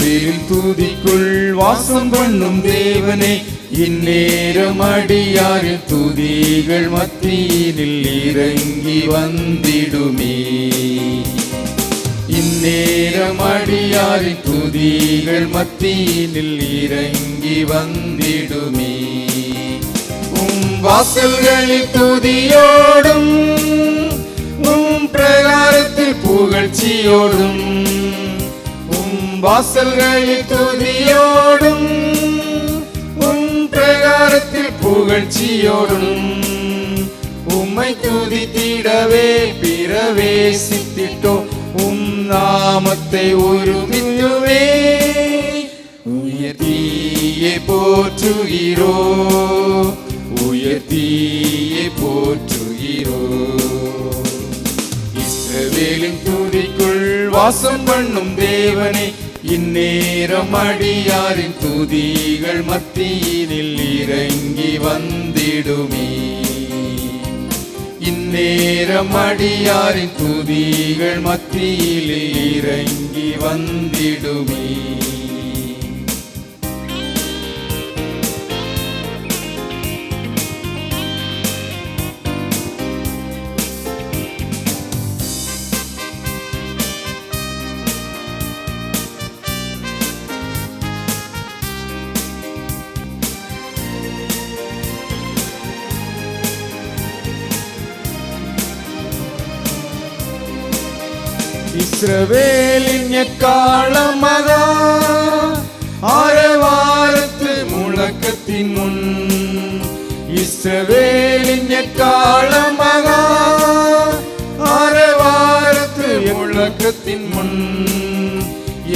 இஸ்ரவேலின் துதிக்குள் வாசம் பண்ணும் தேவனே, இந்நேரம் அடியாரின் துதிகள் மத்தியினில் இறங்கி வந்திடுமே. இந்நேரம் அடியாரின் துதிகள் மத்தியினில் இறங்கி வந்திடுமே. வாசல்களில் துதியோடும் பிரகாரத்தில் புகழ்ச்சியோடும், வாசல்களில் துதியோடும் பிரகாரத்தில் புகழ்ச்சியோடும் உம்மை துதித்திடவே பிரவேசித்திட்டோ. நாமத்தை ஒருமித்துவே உயர்த்தியே போற்றுகிறோ, உயர்த்தியே போற்றுகிறோ. இஸ்ரவேலின் துதிக்குள் வாசம் பண்ணும் தேவனே, இந்நேரம் அடியாரின் துதிகள் மத்தியினில் இறங்கி வந்திடுமே. இந்நேரம் அடியாரின் துதிகள் மத்தியில் இறங்கி வந்திடுமே. இஸ்ரவேலின் எக்காளமதா ஆரவாரத்து முழக்கத்தின் முன், இஸ்ரவேலின் எக்காளமதா ஆரவாரத்து முழக்கத்தின் முன்,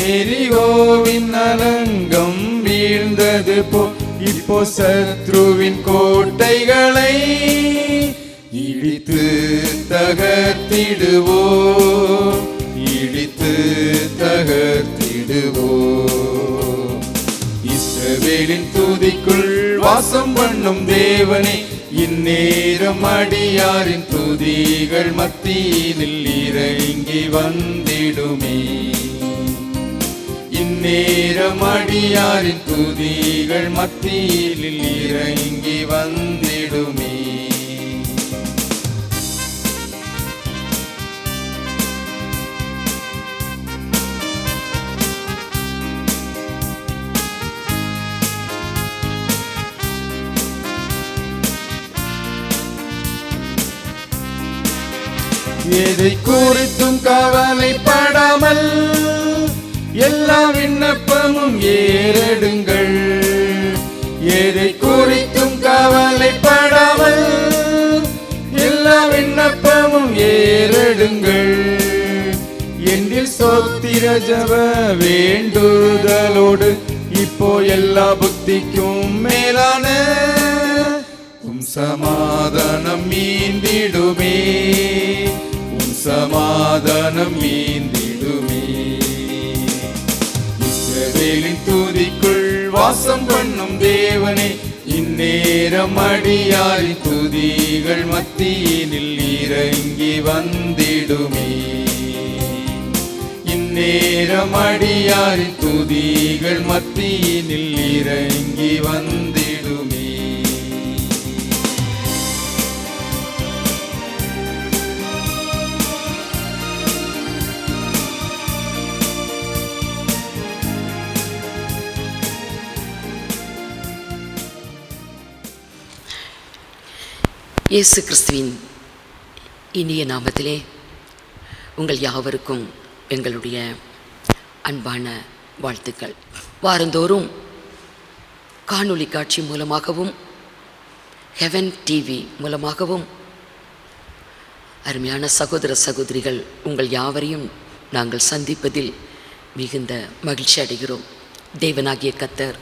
எரிகோவின் அலங்கம் வீழ்ந்தது போ. இப்போ சத்ருவின் கோட்டைகளை இடித்து தகர்த்திடுவோ, இடித்து தகர்த்திடுவோ. இஸ்ரவேலின் துதிக்குள் வாசம் பண்ணும் தேவனே, இந்நேரம் அடியாரின் துதிகள் மத்தியினில் இறங்கி வந்திடுமே. இந்நேரம் அடியாரின் துதிகள் மத்தியில் இறங்கி வந்திடுமே. எதை குறித்தும் கவலைப்படாமல் எல்லா விண்ணப்பமும் ஏறெடுங்கள். எதை குறித்தும் கவலைப்படாமல் எல்லா விண்ணப்பமும் ஏறெடுங்கள். என்னில் ஸ்தோத்திர ஜெப வேண்டுதலோடு இப்போ எல்லா புத்திக்கும் மேலான சமாதானம் மீந்திடுமே, சமாதானம் மீந்திடுமே. இஸ்ரவேலின் துதிக்குள் வாசம் பண்ணும் தேவனே, இந்நேரம் அடியாரின் துதிகள் மத்தியினில் இறங்கி வந்திடுமே. இந்நேரம் அடியாரின் துதிகள் மத்தியினில் இறங்கி வந்திடுமே. இயேசு கிறிஸ்துவின் இனிய நாமத்திலே உங்கள் யாவருக்கும் எங்களுடைய அன்பான வாழ்த்துக்கள். வாரந்தோறும் காணொளி காட்சி மூலமாகவும் ஹெவன் டிவி மூலமாகவும் அருமையான சகோதர சகோதரிகள் உங்கள் யாவரையும் நாங்கள் சந்திப்பதில் மிகுந்த மகிழ்ச்சி அடைகிறோம். தேவனாகிய கர்த்தர்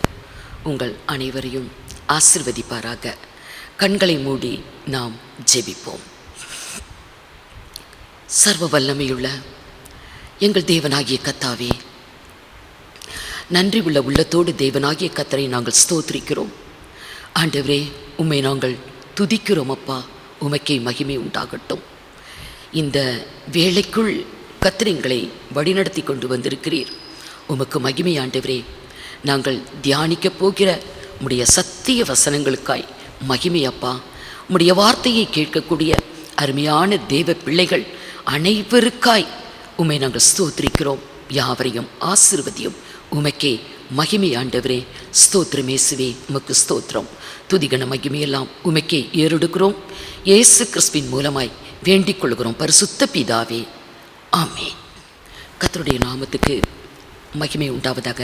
உங்கள் அனைவரையும் ஆசீர்வதிப்பாராக. கண்களை மூடி நாம் ஜெபிப்போம். சர்வ வல்லமையுள்ள எங்கள் தேவனாகிய கர்த்தாவே, நன்றி உள்ள உள்ளத்தோடு தேவனாகிய கர்த்தரை நாங்கள் ஸ்தோத்திரிக்கிறோம். ஆண்டவரே, உம்மை நாங்கள் துதிக்கிறோம். அப்பா, உமக்கே மகிமை உண்டாகட்டும். இந்த வேளைக்குள் கர்த்தர் எங்களை வழிநடத்தி கொண்டு வந்திருக்கிறீர். உமக்கு மகிமை ஆண்டவரே. நாங்கள் தியானிக்க போகிற உம்முடைய சத்திய வசனங்களுக்காய் மகிமை அப்பா. உம்முடைய வார்த்தையை கேட்கக்கூடிய அருமையான தேவ பிள்ளைகள் அனைவருக்காய் உம்மை நாங்கள் ஸ்தோத்திரிக்கிறோம். யாவரையும் ஆசீர்வதியும். உமக்கே மகிமை ஆண்டவரே. ஸ்தோத்திரம் இயேசுவே, உமக்கு ஸ்தோத்திரம். துதிகன மகிமையெல்லாம் உமக்கே ஏறெடுக்கிறோம். இயேசு கிறிஸ்துவின் மூலமாய் வேண்டிக் கொள்கிறோம் பரிசுத்த பிதாவே, ஆமென். கர்த்தருடைய நாமத்துக்கு மகிமை உண்டாவதாக.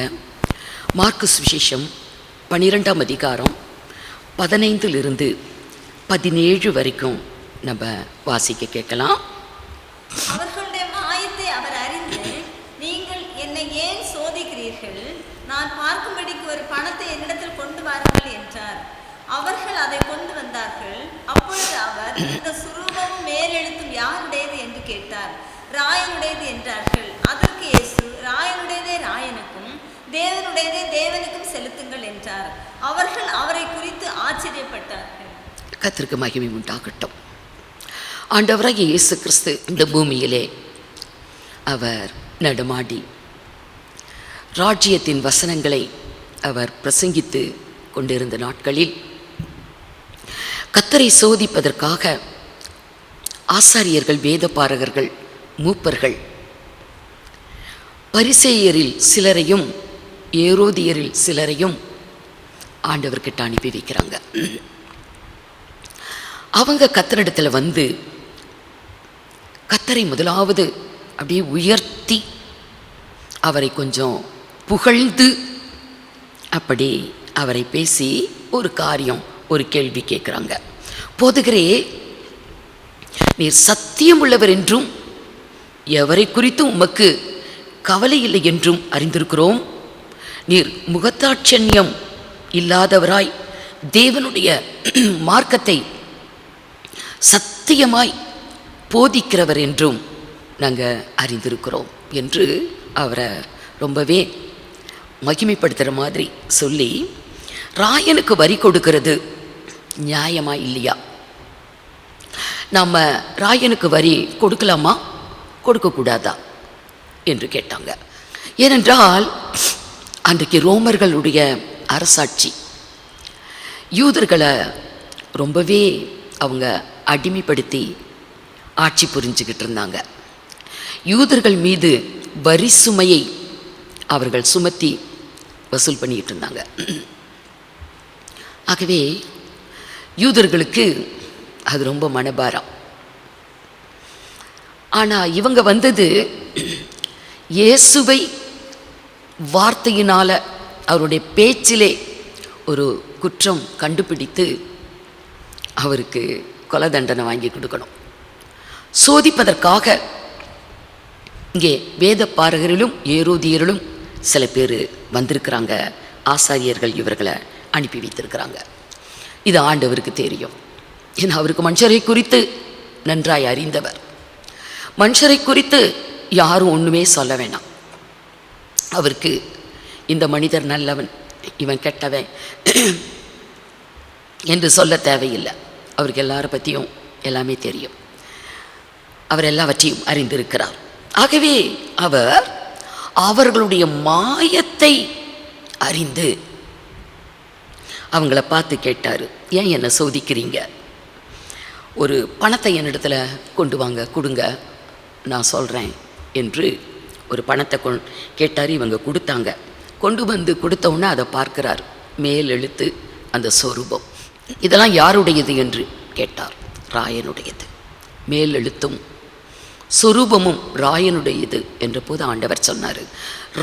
மார்க்கு சுவிசேஷம் 12ஆம் அதிகாரம் 15 17 வரைக்கும் நம்ம வாசிக்க கேட்கலாம். அவர்களுடைய மாயத்தை அவர் அறிந்து, நீங்கள் என்னை ஏன் சோதிக்கிறீர்கள்? நான் பார்க்கும்படிக்கு ஒரு பணத்தை என்னிடத்தில் கொண்டு வாருங்கள் என்றார். அவர்கள் அதை கொண்டு வந்தார்கள். அப்பொழுது அவர், இந்த சுரூபமும் மேலெழுத்தும் யாருடையது என்று கேட்டார். ராயனுடையது என்றார்கள். அதற்கு இயேசு, ராயனுடையதே ராயனுக்கும், தேவனுடையதே தேவனுக்கும் செலுத்துங்கள் என்றார். அவர்கள் அவரை குறித்து ஆச்சரியப்பட்டார்கள். கர்த்தருக்கு மகிமை உண்டாகட்டும். ஆண்டவராகிய இயேசு கிறிஸ்து இந்த பூமியிலே அவர் நடமாடி ராஜ்யத்தின் வசனங்களை அவர் பிரசங்கித்து கொண்டிருந்த நாட்களில் கர்த்தரை சோதிப்பதற்காக ஆசாரியர்கள், வேதபாரகர்கள், மூப்பர்கள், பரிசேயரில் சிலரையும் ஏரோதியரில் சிலரையும் ஆண்டவர்கிட்ட அனுப்பி வைக்கிறாங்க. அவங்க கர்த்தரிடத்தில் வந்து கர்த்தரை முதலாவது அப்படியே உயர்த்தி அவரை கொஞ்சம் புகழ்ந்து அப்படி அவரை பேசி ஒரு காரியம், ஒரு கேள்வி கேட்குறாங்க. போதுகிறே, நீர் சத்தியம் உள்ளவர் என்றும் எவரை குறித்தும் உமக்கு கவலை இல்லை என்றும் அறிந்திருக்கிறோம். நீர் முகத்தாட்சண்யம் இல்லாதவராய் தேவனுடைய மார்க்கத்தை சத்தியமாய் போதிக்கிறவர் என்றும் நாங்கள் அறிந்திருக்கிறோம் என்று அவரை ரொம்பவே மகிமைப்படுத்துகிற மாதிரி சொல்லி, ராயனுக்கு வரி கொடுக்கிறது நியாயமா இல்லையா? நம்ம ராயனுக்கு வரி கொடுக்கலாமா, கொடுக்கக்கூடாதா என்று கேட்டாங்க. ஏனென்றால் அன்றைக்கு ரோமர்களுடைய அரசாட்சி யூதர்களை ரொம்பவே அவங்க அடிமைப்படுத்தி ஆட்சி புரிஞ்சுக்கிட்டு இருந்தாங்க. யூதர்கள் மீது வரி சுமையை அவர்கள் சுமத்தி வசூல் பண்ணிக்கிட்டு இருந்தாங்க. ஆகவே யூதர்களுக்கு அது ரொம்ப மனபாரம். ஆனால் இவங்க வந்தது இயேசுவை வார்த்தையினால், அவருடைய பேச்சிலே ஒரு குற்றம் கண்டுபிடித்து அவருக்கு கொலை தண்டனை வாங்கி கொடுக்கணும். சோதிப்பதற்காக இங்கே வேத பாரகரிலும் ஏரோதியரிலும் சில பேர் வந்திருக்கிறாங்க. ஆசாரியர்கள் இவர்களை அனுப்பி வைத்திருக்கிறாங்க. இது ஆண்டவருக்கு தெரியும். ஏன்னா அவருக்கு மனுஷரை குறித்து நன்றாய் அறிந்தவர். மனுஷரை குறித்து யாரும் ஒன்றுமே சொல்ல வேணாம். அவருக்கு இந்த மனிதர் நல்லவன், இவன் கெட்டவன் என்று சொல்ல தேவையில்லை. அவருக்கு எல்லாரை பற்றியும் எல்லாமே தெரியும். அவர் எல்லாவற்றையும் அறிந்திருக்கிறார். ஆகவே அவர் அவர்களுடைய மாயத்தை அறிந்து அவங்கள பார்த்து கேட்டார், ஏன் என்னை சோதிக்கிறீங்க? ஒரு பணத்தை என்னிடத்துல கொண்டு வாங்க, கொடுங்க, நான் சொல்கிறேன் என்று ஒரு பணத்தை கேட்டார். இவங்க கொடுத்தாங்க. கொண்டு வந்து கொடுத்தவுடனே அதை பார்க்கிறார். மேல் எழுத்து அந்த சொரூபம். இதெல்லாம் யாருடையது என்று கேட்டார். ராயனுடையது. மேல் எழுத்தும் சொரூபமும் ராயனுடையது என்ற போது ஆண்டவர் சொன்னார்,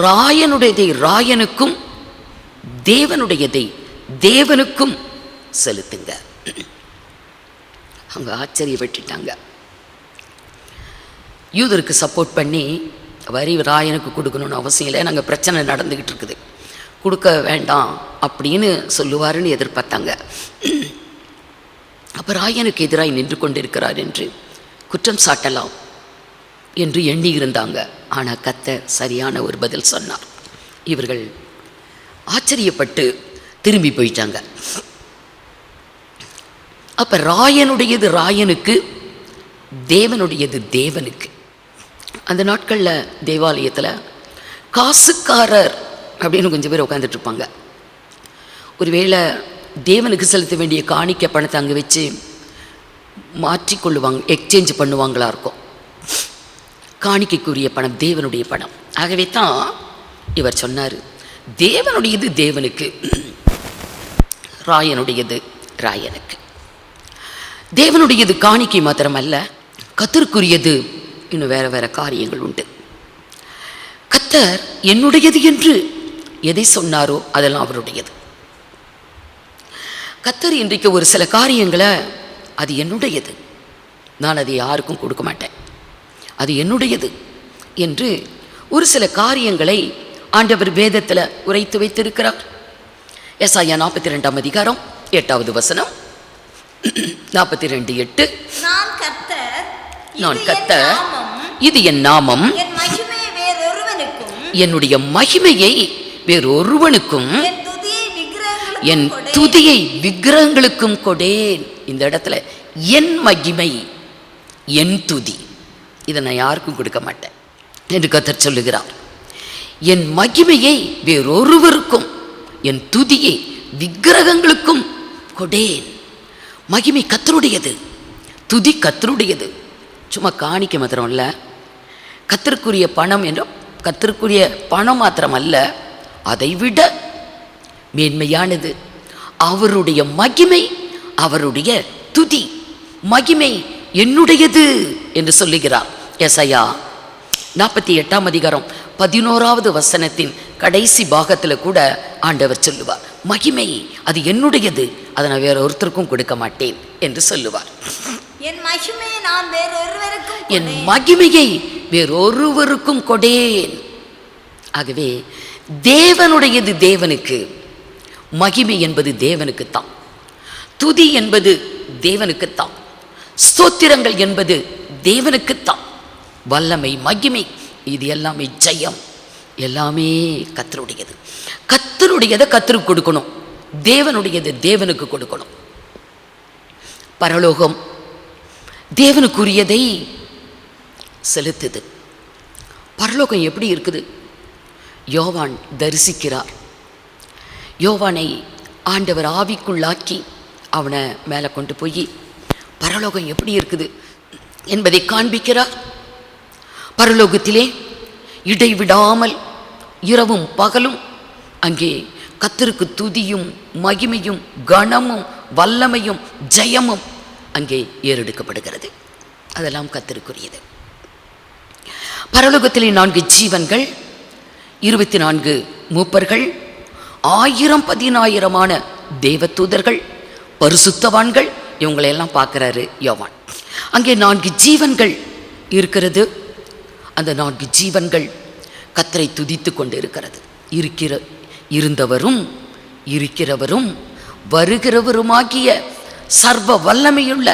ராயனுடையதை ராயனுக்கும், தேவனுடையதை தேவனுக்கும் செலுத்துங்க. அவங்க ஆச்சரியப்பட்டுட்டாங்க. யூதருக்கு சப்போர்ட் பண்ணி வரி ராயனுக்கு கொடுக்கணும்னு அவசியம் இல்லை, நாங்கள் பிரச்சனை நடந்துக்கிட்டு இருக்குது, கொடுக்க வேண்டாம் அப்படின்னு சொல்லுவாருன்னு எதிர்பார்த்தாங்க. அப்போ ராயனுக்கு எதிராக நின்று கொண்டிருக்கிறார் என்று குற்றம் சாட்டலாம் என்று எண்ணி இருந்தாங்க. ஆனால் கர்த்தர் சரியான ஒரு பதில் சொன்னார். இவர்கள் ஆச்சரியப்பட்டு திரும்பி போயிட்டாங்க. அப்போ ராயனுடையது ராயனுக்கு, தேவனுடையது தேவனுக்கு. அந்த நாட்களில் தேவாலயத்தில் காசுக்காரர் அப்படின்னு கொஞ்சம் பேர் உட்காந்துட்டு இருப்பாங்க. ஒருவேளை தேவனுக்கு செலுத்த வேண்டிய காணிக்க பணத்தை அங்கே வச்சு மாற்றிக்கொள்ளுவாங்க, எக்ஸ்சேஞ்ச் பண்ணுவாங்களா இருக்கும். காணிக்கைக்குரிய பணம் தேவனுடைய பணம். ஆகவே தான் இவர் சொன்னார், தேவனுடையது தேவனுக்கு, ராயனுடையது ராயனுக்கு. தேவனுடையது காணிக்கை மாத்திரமல்ல, கர்த்தருக்குரியது இன்னும் வேற வேற காரியங்கள் உண்டு. கர்த்தர் என்னுடையது என்று எதை சொன்னாரோ அதெல்லாம் அவருடையது. கர்த்தர் இன்றைக்கு ஒரு சில காரியங்களை அது என்னுடையது, நான் அதை யாருக்கும் கொடுக்க மாட்டேன், அது என்னுடையது என்று ஒரு சில காரியங்களை ஆண்டவர் வேதத்தில் உரைத்து வைத்திருக்கிறார். எசாயா 42 அதிகாரம் 8வது வசனம், 42:8. நான் கர்த்தர், இது என் நாமம், என்னுடைய மகிமையை வேறொருவனுக்கும் என் துதியை விக்கிரகங்களுக்கும் கொடேன். இந்த இடத்துல என் மகிமை, என் துதி, இதை நான் யாருக்கும் கொடுக்க மாட்டேன் என்று கர்த்தர் சொல்லுகிறார். என் மகிமையை வேறொருவருக்கும், என் துதியை விக்கிரகங்களுக்கும் கொடேன். மகிமை கர்த்தருடையது, துதி கர்த்தருடையது. சும்மா காணிக்க மாத்திரம் அல்ல, கர்த்தருக்குரிய பணம் என்றும் கர்த்தருக்குரிய பணம் மாத்திரம் அல்ல, அதைவிட மேன்மையானது அவருடைய மகிமை, அவருடைய துதி. மகிமை என்னுடையது என்று சொல்லுகிறார். எசாயா 48 அதிகாரம் 11வது வசனத்தின் கடைசி பாகத்தில் கூட ஆண்டவர் சொல்லுவார், மகிமை அது என்னுடையது, அதை நான் வேற ஒருத்தருக்கும் கொடுக்க மாட்டேன் என்று சொல்லுவார். என் மகிமையை வேறொருவருக்கும் கொடேன். ஆகவே தேவனுடையது தேவனுக்கு, மகிமை என்பது தேவனுக்குத்தான், துதி என்பது தேவனுக்குத்தான், ஸ்தோத்திரங்கள் என்பது தேவனுக்குத்தான். வல்லமை, மகிமை, இது எல்லாமே ஜெயம், எல்லாமே கர்த்தருடையது. கர்த்தருடையதை கர்த்தருக்கு கொடுக்கணும், தேவனுடையதை தேவனுக்கு கொடுக்கணும். பரலோகம் தேவனுக்குரியதை செலுத்துது. பரலோகம் எப்படி இருக்குது? யோவான் தரிசிக்கிறார். யோவானை ஆண்டவர் ஆவிக்குள்ளாக்கி அவனை மேலே கொண்டு போய் பரலோகம் எப்படி இருக்குது என்பதை காண்பிக்கிறார். பரலோகத்திலே இடைவிடாமல் இரவும் பகலும் அங்கே கர்த்தருக்கு துதியும் மகிமையும் கனமும் வல்லமையும் ஜெயமும் அங்கே ஏறெடுக்கப்படுகிறது. அதெல்லாம் கர்த்தருக்குரியது. பரலோகத்திலே 4 ஜீவன்கள், 24 மூப்பர்கள், 1000-10,000 தேவதூதர்கள், பரிசுத்தவான்கள், இவங்களையெல்லாம் பார்க்குறாரு யோவான். அங்கே 4 ஜீவன்கள் இருக்கிறது. அந்த 4 ஜீவன்கள் கர்த்தரை துதித்து கொண்டு இருக்கிறது. இருந்தவரும் இருக்கிறவரும் வருகிறவருமாகிய சர்வ வல்லமையுள்ள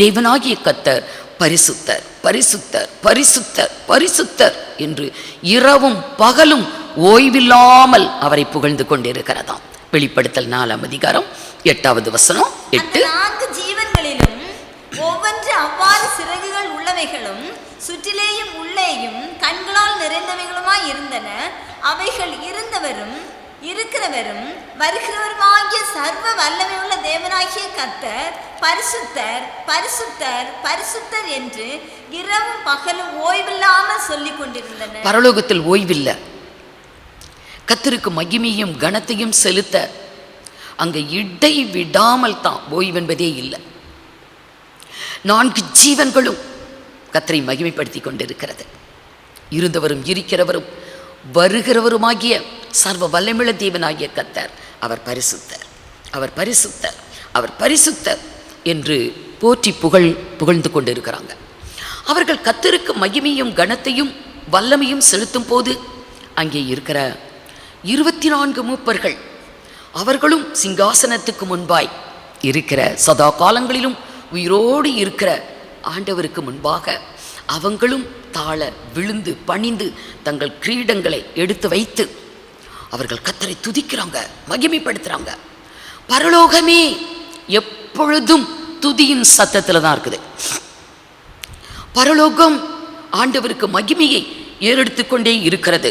தேவனாகிய கர்த்தர் பரிசுத்தர், பரிசுத்தர், பரிசுத்தர், பரிசுத்தர் என்று இரவும் பகலும் ஓய்வில்லாமல் அவரை புகழ்ந்து கொண்டிருக்கிறதாம். வெளிப்படுத்தல் 4 அதிகாரம் 8வது வசனம் 8. 4 ஜீவன்களிலும் ஒவ்வொன்று அவ்வாறு சிறகுகள் உள்ளவைகளும் சுற்றிலேயும் உள்ளேயும் கண்களால் நிறைந்தவைகளுமாய் இருந்தன. அவைகள் இருந்தவரும் இருக்கிறவரும் வருகிறவருமாகிய சர்வ வல்லமையுள்ள தேவனாகிய கர்த்தர் பரிசுத்தர், பரிசுத்தர், பரிசுத்தர் என்று இரவும் பகலும் ஓய்வில்லாமல் சொல்லிக் கொண்டிருந்தனர். பரலோகத்தில் ஓய்வில்லை. கர்த்தருக்கு மகிமையும் கனத்தையும் செலுத்த அங்கே இடை விடாமல் தான், ஓய்வென்பதே இல்லை. 4 ஜீவன்களும் கர்த்தரை மகிமைப்படுத்தி கொண்டிருக்கிறது. இருந்தவரும் இருக்கிறவரும் வருகிறவருமாகிய சர்வ வல்லமையுள்ள தேவனாகிய கர்த்தர் அவர் பரிசுத்தர், அவர் பரிசுத்தர், அவர் பரிசுத்தர் என்று போற்றி புகழ்ந்து கொண்டிருக்கிறாங்க. அவர்கள் கர்த்தருக்கு மகிமையும் கனத்தையும் வல்லமையும் செலுத்தும் போது அங்கே இருக்கிற 24 மூப்பர்கள், அவர்களும் சிங்காசனத்துக்கு முன்பாய் இருக்கிற சதா காலங்களிலும் உயிரோடு இருக்கிற ஆண்டவருக்கு முன்பாக அவங்களும் தாழ விழுந்து பணிந்து தங்கள் கிரீடங்களை எடுத்து வைத்து அவர்கள் கர்த்தரை துதிக்கிறாங்க, மகிமைப்படுத்துறாங்க. பரலோகமே எப்பொழுதும் துதியின் சத்தத்தில் தான் இருக்குது. பரலோகம் ஆண்டவருக்கு மகிமையை ஏறெடுத்து கொண்டே இருக்கிறது.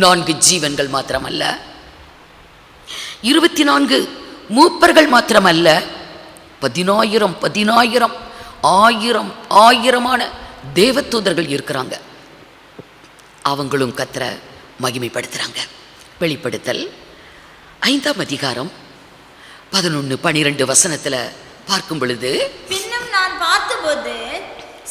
4 ஜீவன்கள் மாத்திரமல்ல, 24 மூப்பர்கள் மாத்திரமல்ல, 10,000 1000 தேவதூதர்கள் இருக்கிறாங்க. அவங்களும் கர்த்தரை மகிமைப்படுத்துறாங்க. வெளிப்படுத்தல் 5ஆம் அதிகாரம் 11-12 வசனத்துல பார்க்கும் பொழுது, பின்னும் நான் பார்த்தபோது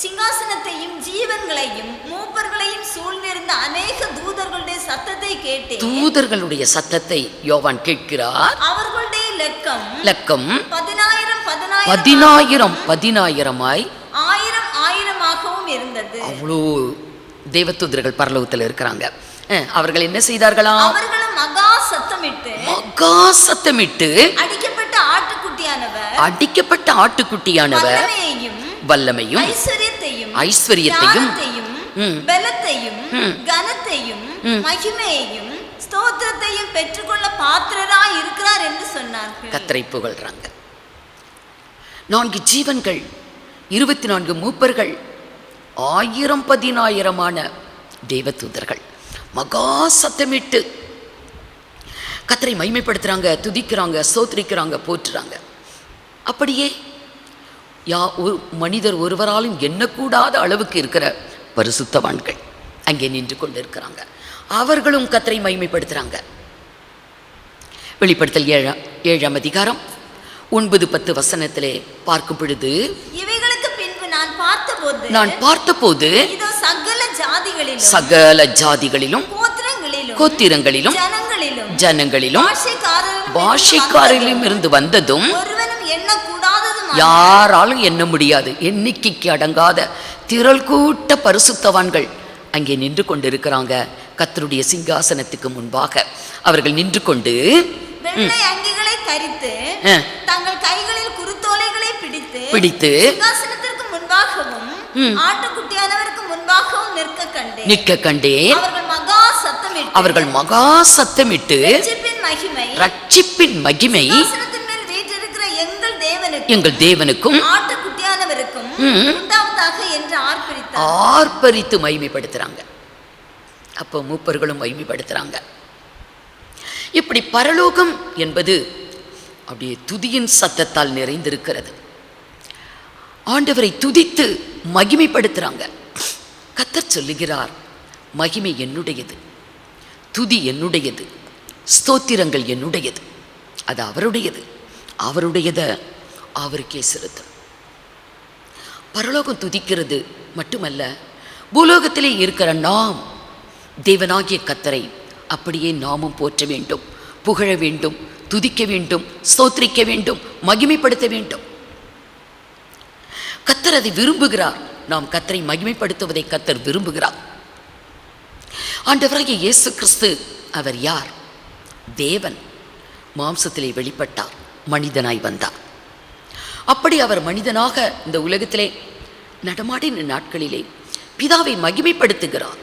சிங்காசனத்தையும் ஜீவன்களையும் மூப்பர்களையும் சூழ்ந்திருந்த அநேக தூதர்களுடைய சத்தத்தை கேட்டேன். தூதர்களுடைய சத்தத்தை யோவான் கேட்கிறார். அவர்களுடைய லெக்கம் 10,000 1000ஆகவும் இருந்தது. அவ்வளோ தேவதூதர்கள் பரலோகத்தில் இருக்கிறாங்க. அவர்கள் என்ன செய்தார்களாம்? அவர்களும் மகா சத்தமிட்டு அடிக்கப்பட்ட ஆட்டுக்குட்டியானவர் வல்லமையும் ஐஸ்வரியத்தையும் பலத்தையும் கனத்தையும் மகிமையையும் ஸ்தோத்திரத்தையும் பெற்றுக்கொள்ள பாத்திரராய் இருக்கிறார் என்று சொன்னார்கள். கர்த்தரை புகழ்றாங்க. 4 ஜீவன்கள், 24 மூப்பர்கள், 1000 தேவதூதர்கள் மகா சத்தமிட்டு கர்த்தரை மகிமைப்படுத்துறாங்க, துதிக்கிறாங்க, ஸ்தோத்திரிக்கிறாங்க, போற்றுறாங்க. அப்படியே மனிதர் ஒருவராலும் எண்ணக்கூடாத அளவுக்கு இருக்கிற பரிசுத்தவான்கள் அங்கே நின்று கொண்டு இருக்கிறாங்க. அவர்களும் கர்த்தரை மகிமைப்படுத்துறாங்க. வெளிப்படுத்தல் 7ஆம் அதிகாரம் 9-10 வசனத்திலே பார்க்கும் பொழுது, இவைகளுக்கு பின்பு நான் பார்த்தபோது இதோ சகல ஜாதிகளிலும் கோத்திரங்களிலும் ஜனங்களிலும் பாஷைக்காரிலும் இருந்து வந்ததும் யாராலும் எண்ண முடியாது எண்ணிக்கைக்கு அடங்காத திரள் கூட்ட பரிசுத்தவான்கள் அங்கே நின்று கொண்டு இருக்கிறாங்க. கர்த்தருடைய சிங்காசனத்துக்கு முன்பாக அவர்கள் நின்று கொண்டு வெள்ளை அங்கிகளை தரித்து தங்கள் கைகளில் குருத்தோலைகளை பிடித்து சிங்காசனத்திற்கு முன்பாகவும் ஆட்டுக்குட்டியானவருக்கு முன்பாகவும் நிற்க கண்டேன். அவர்கள் மகா சத்தமிட்டு ரட்சிப்பின் மகிமை எங்கள் தேவனுக்கும் ஆட்டுக்குட்டியானவருக்கும் உண்டாவதாக என்று ஆர்ப்பரித்து மகிமைப்படுத்துறாங்க. அப்போ மூப்பர்களும் மகிமைப்படுத்துறாங்க. இப்படி பரலோகம் என்பது அப்படியே துதியின் சத்தத்தால் நிறைந்திருக்கிறது. ஆண்டவரை துதித்து மகிமைப்படுத்துறாங்க. கர்த்தர் சொல்லுகிறார், மகிமை என்னுடையது, துதி என்னுடையது, ஸ்தோத்திரங்கள் என்னுடையது. அது அவருடையதை அவருக்கே செலுத்தும். பரலோகம் துதிக்கிறது மட்டுமல்ல, பூலோகத்திலே இருக்கிற நாம் தேவனாகிய கர்த்தரை அப்படியே நாமும் போற்ற வேண்டும், புகழ வேண்டும், துதிக்க வேண்டும், ஸ்தோத்திரிக்க வேண்டும், மகிமைப்படுத்த வேண்டும். கர்த்தர் அதை விரும்புகிறார். நாம் கர்த்தரை மகிமைப்படுத்துவதை கர்த்தர் விரும்புகிறார். ஆண்டவராகிய இயேசு கிறிஸ்து அவர் யார்? தேவன் மாம்சத்திலே வெளிப்பட்டார், மனிதனாய் வந்தார். அப்படி அவர் மனிதனாக இந்த உலகத்திலே நடமாடின நாட்களிலே பிதாவை மகிமைப்படுத்துகிறார்,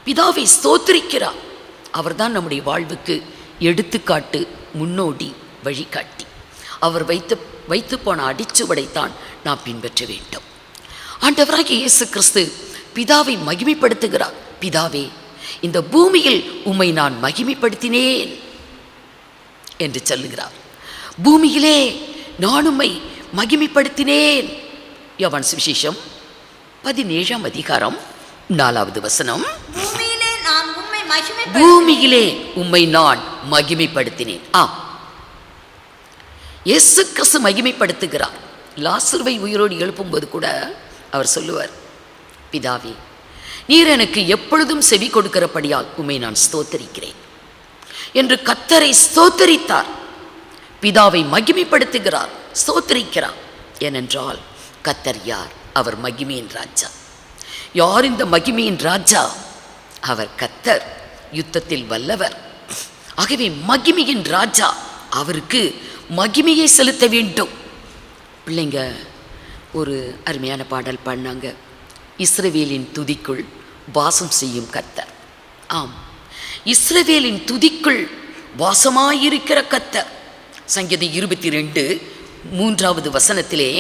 பிதாவை ஸ்தோத்திரிக்கிறார். அவர்தான் நம்முடைய வாழ்வுக்கு எடுத்துக்காட்டு, முன்னோடி, வழிகாட்டி. அவர் வைத்து போன அடிச்சுவடைத்தான் நாம் பின்பற்ற வேண்டும். ஆண்டவராகிய இயேசு கிறிஸ்து பிதாவை மகிமைப்படுத்துகிறார். பிதாவே, இந்த பூமியில் உம்மை நான் மகிமைப்படுத்தினேன் என்று சொல்லுகிறார். பூமியிலே நான் உம்மை மகிமைப்படுத்தினேன். யோவான் சுவிசேஷம் 17ஆம் அதிகாரம் 4வது வசனம். பூமியிலே உம்மை நான் மகிமைப்படுத்தினேன். இயேசு கிறிஸ்து மகிமைப்படுத்துகிறார். லாசருவை உயிரோடு எழுப்பும்போது கூட அவர் சொல்லுவார், பிதாவே, நீர் எனக்கு எப்பொழுதும் செவி கொடுக்கிறபடியால் உம்மை நான் ஸ்தோத்தரிக்கிறேன் என்று கர்த்தரை ஸ்தோத்தரித்தார். பிதாவை மகிமைப்படுத்துகிறார், ஸ்தோத்தரிக்கிறார். ஏனென்றால் கர்த்தர் யார்? அவர் மகிமையின் ராஜா. யார் இந்த மகிமையின் ராஜா? அவர் கர்த்தர், யுத்தத்தில் வல்லவர். ஆகவே மகிமையின் ராஜா, அவருக்கு மகிமையை செலுத்த வேண்டும். பிள்ளைங்க ஒரு அருமையான பாடல் பாடினாங்க, இஸ்ரவேலின் துதிக்குள் வாசம் செய்யும் கர்த்தர். ஆம், இஸ்ரவேலின் துதிக்குள் வாசமாயிருக்கிற கர்த்தர். சங்கீதம் 22:3 வசனத்திலே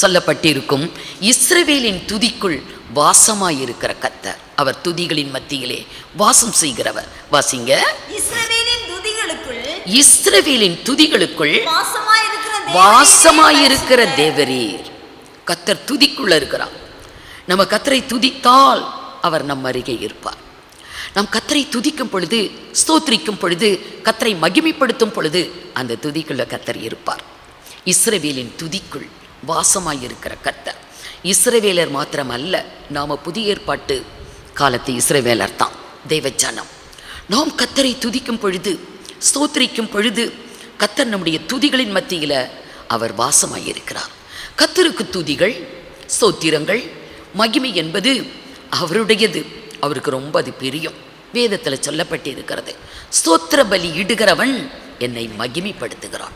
சொல்லப்பட்டிருக்கும், இஸ்ரவேலின் துதிக்குள் வாசமாயிருக்கிற கர்த்தர். அவர் துதிகளின் மத்தியிலே வாசம் செய்கிறவர். வாசிங்க. இஸ்ரவேலின் துதிகளுக்குள் வாசமாயிருக்கிற தேவரீர். கர்த்தர் துதிக்குள்ள இருக்கிறார். நம்ம கர்த்தரை துதித்தால் அவர் நம் அருகே இருப்பார். நாம் கர்த்தரை துதிக்கும் பொழுது, ஸ்தோத்திரிக்கும் பொழுது, கர்த்தரை மகிமைப்படுத்தும் பொழுது அந்த துதிக்குள்ள கர்த்தர் இருப்பார். இஸ்ரவேலின் துதிக்குள் வாசமாயிருக்கிற கர்த்தர். இஸ்ரவேலர் மாத்திரம் அல்ல, நாம புதிய ஏற்பாட்டு காலத்து இஸ்ரவேலர் தான், தேவஜனம். நாம் கர்த்தரை துதிக்கும் பொழுது, ஸ்தோத்திரிக்கும் பொழுது கர்த்தர் நம்முடைய துதிகளின் மத்தியில் அவர் வாசமாயிருக்கிறார். கர்த்தருக்கு துதிகள், ஸ்தோத்திரங்கள், மகிமை என்பது அவருடையது. அவருக்கு ரொம்ப அது பிரியம். வேதத்தில் சொல்லப்பட்டு இருக்கிறது, ஸ்தோத்திர பலி இடுகிறவன் என்னை மகிமைப்படுத்துகிறான்.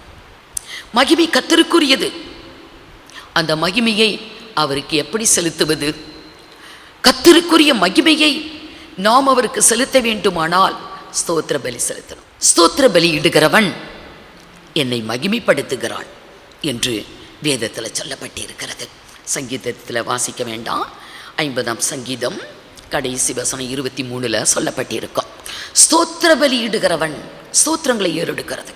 மகிமை கர்த்தருக்குரியது. அந்த மகிமையை அவருக்கு எப்படி செலுத்துவது? கர்த்தருக்குரிய மகிமையை நாம் அவருக்கு செலுத்த வேண்டுமானால் ஸ்தோத்திர பலி செலுத்தணும். ஸ்தோத்திர பலி இடுகிறவன் என்னை மகிமைப்படுத்துகிறான் என்று வேதத்தில் சொல்லப்பட்டு இருக்கிறது. சங்கீதத்தில் வாசிக்க வேண்டாம், 50ஆம் சங்கீதம் கடைசி வசனம் 23 சொல்லப்பட்டிருக்கும். ஸ்தோத்திர பலி இடுகிறவன் ஸ்தோத்திரங்களை ஏறெடுக்கிறது.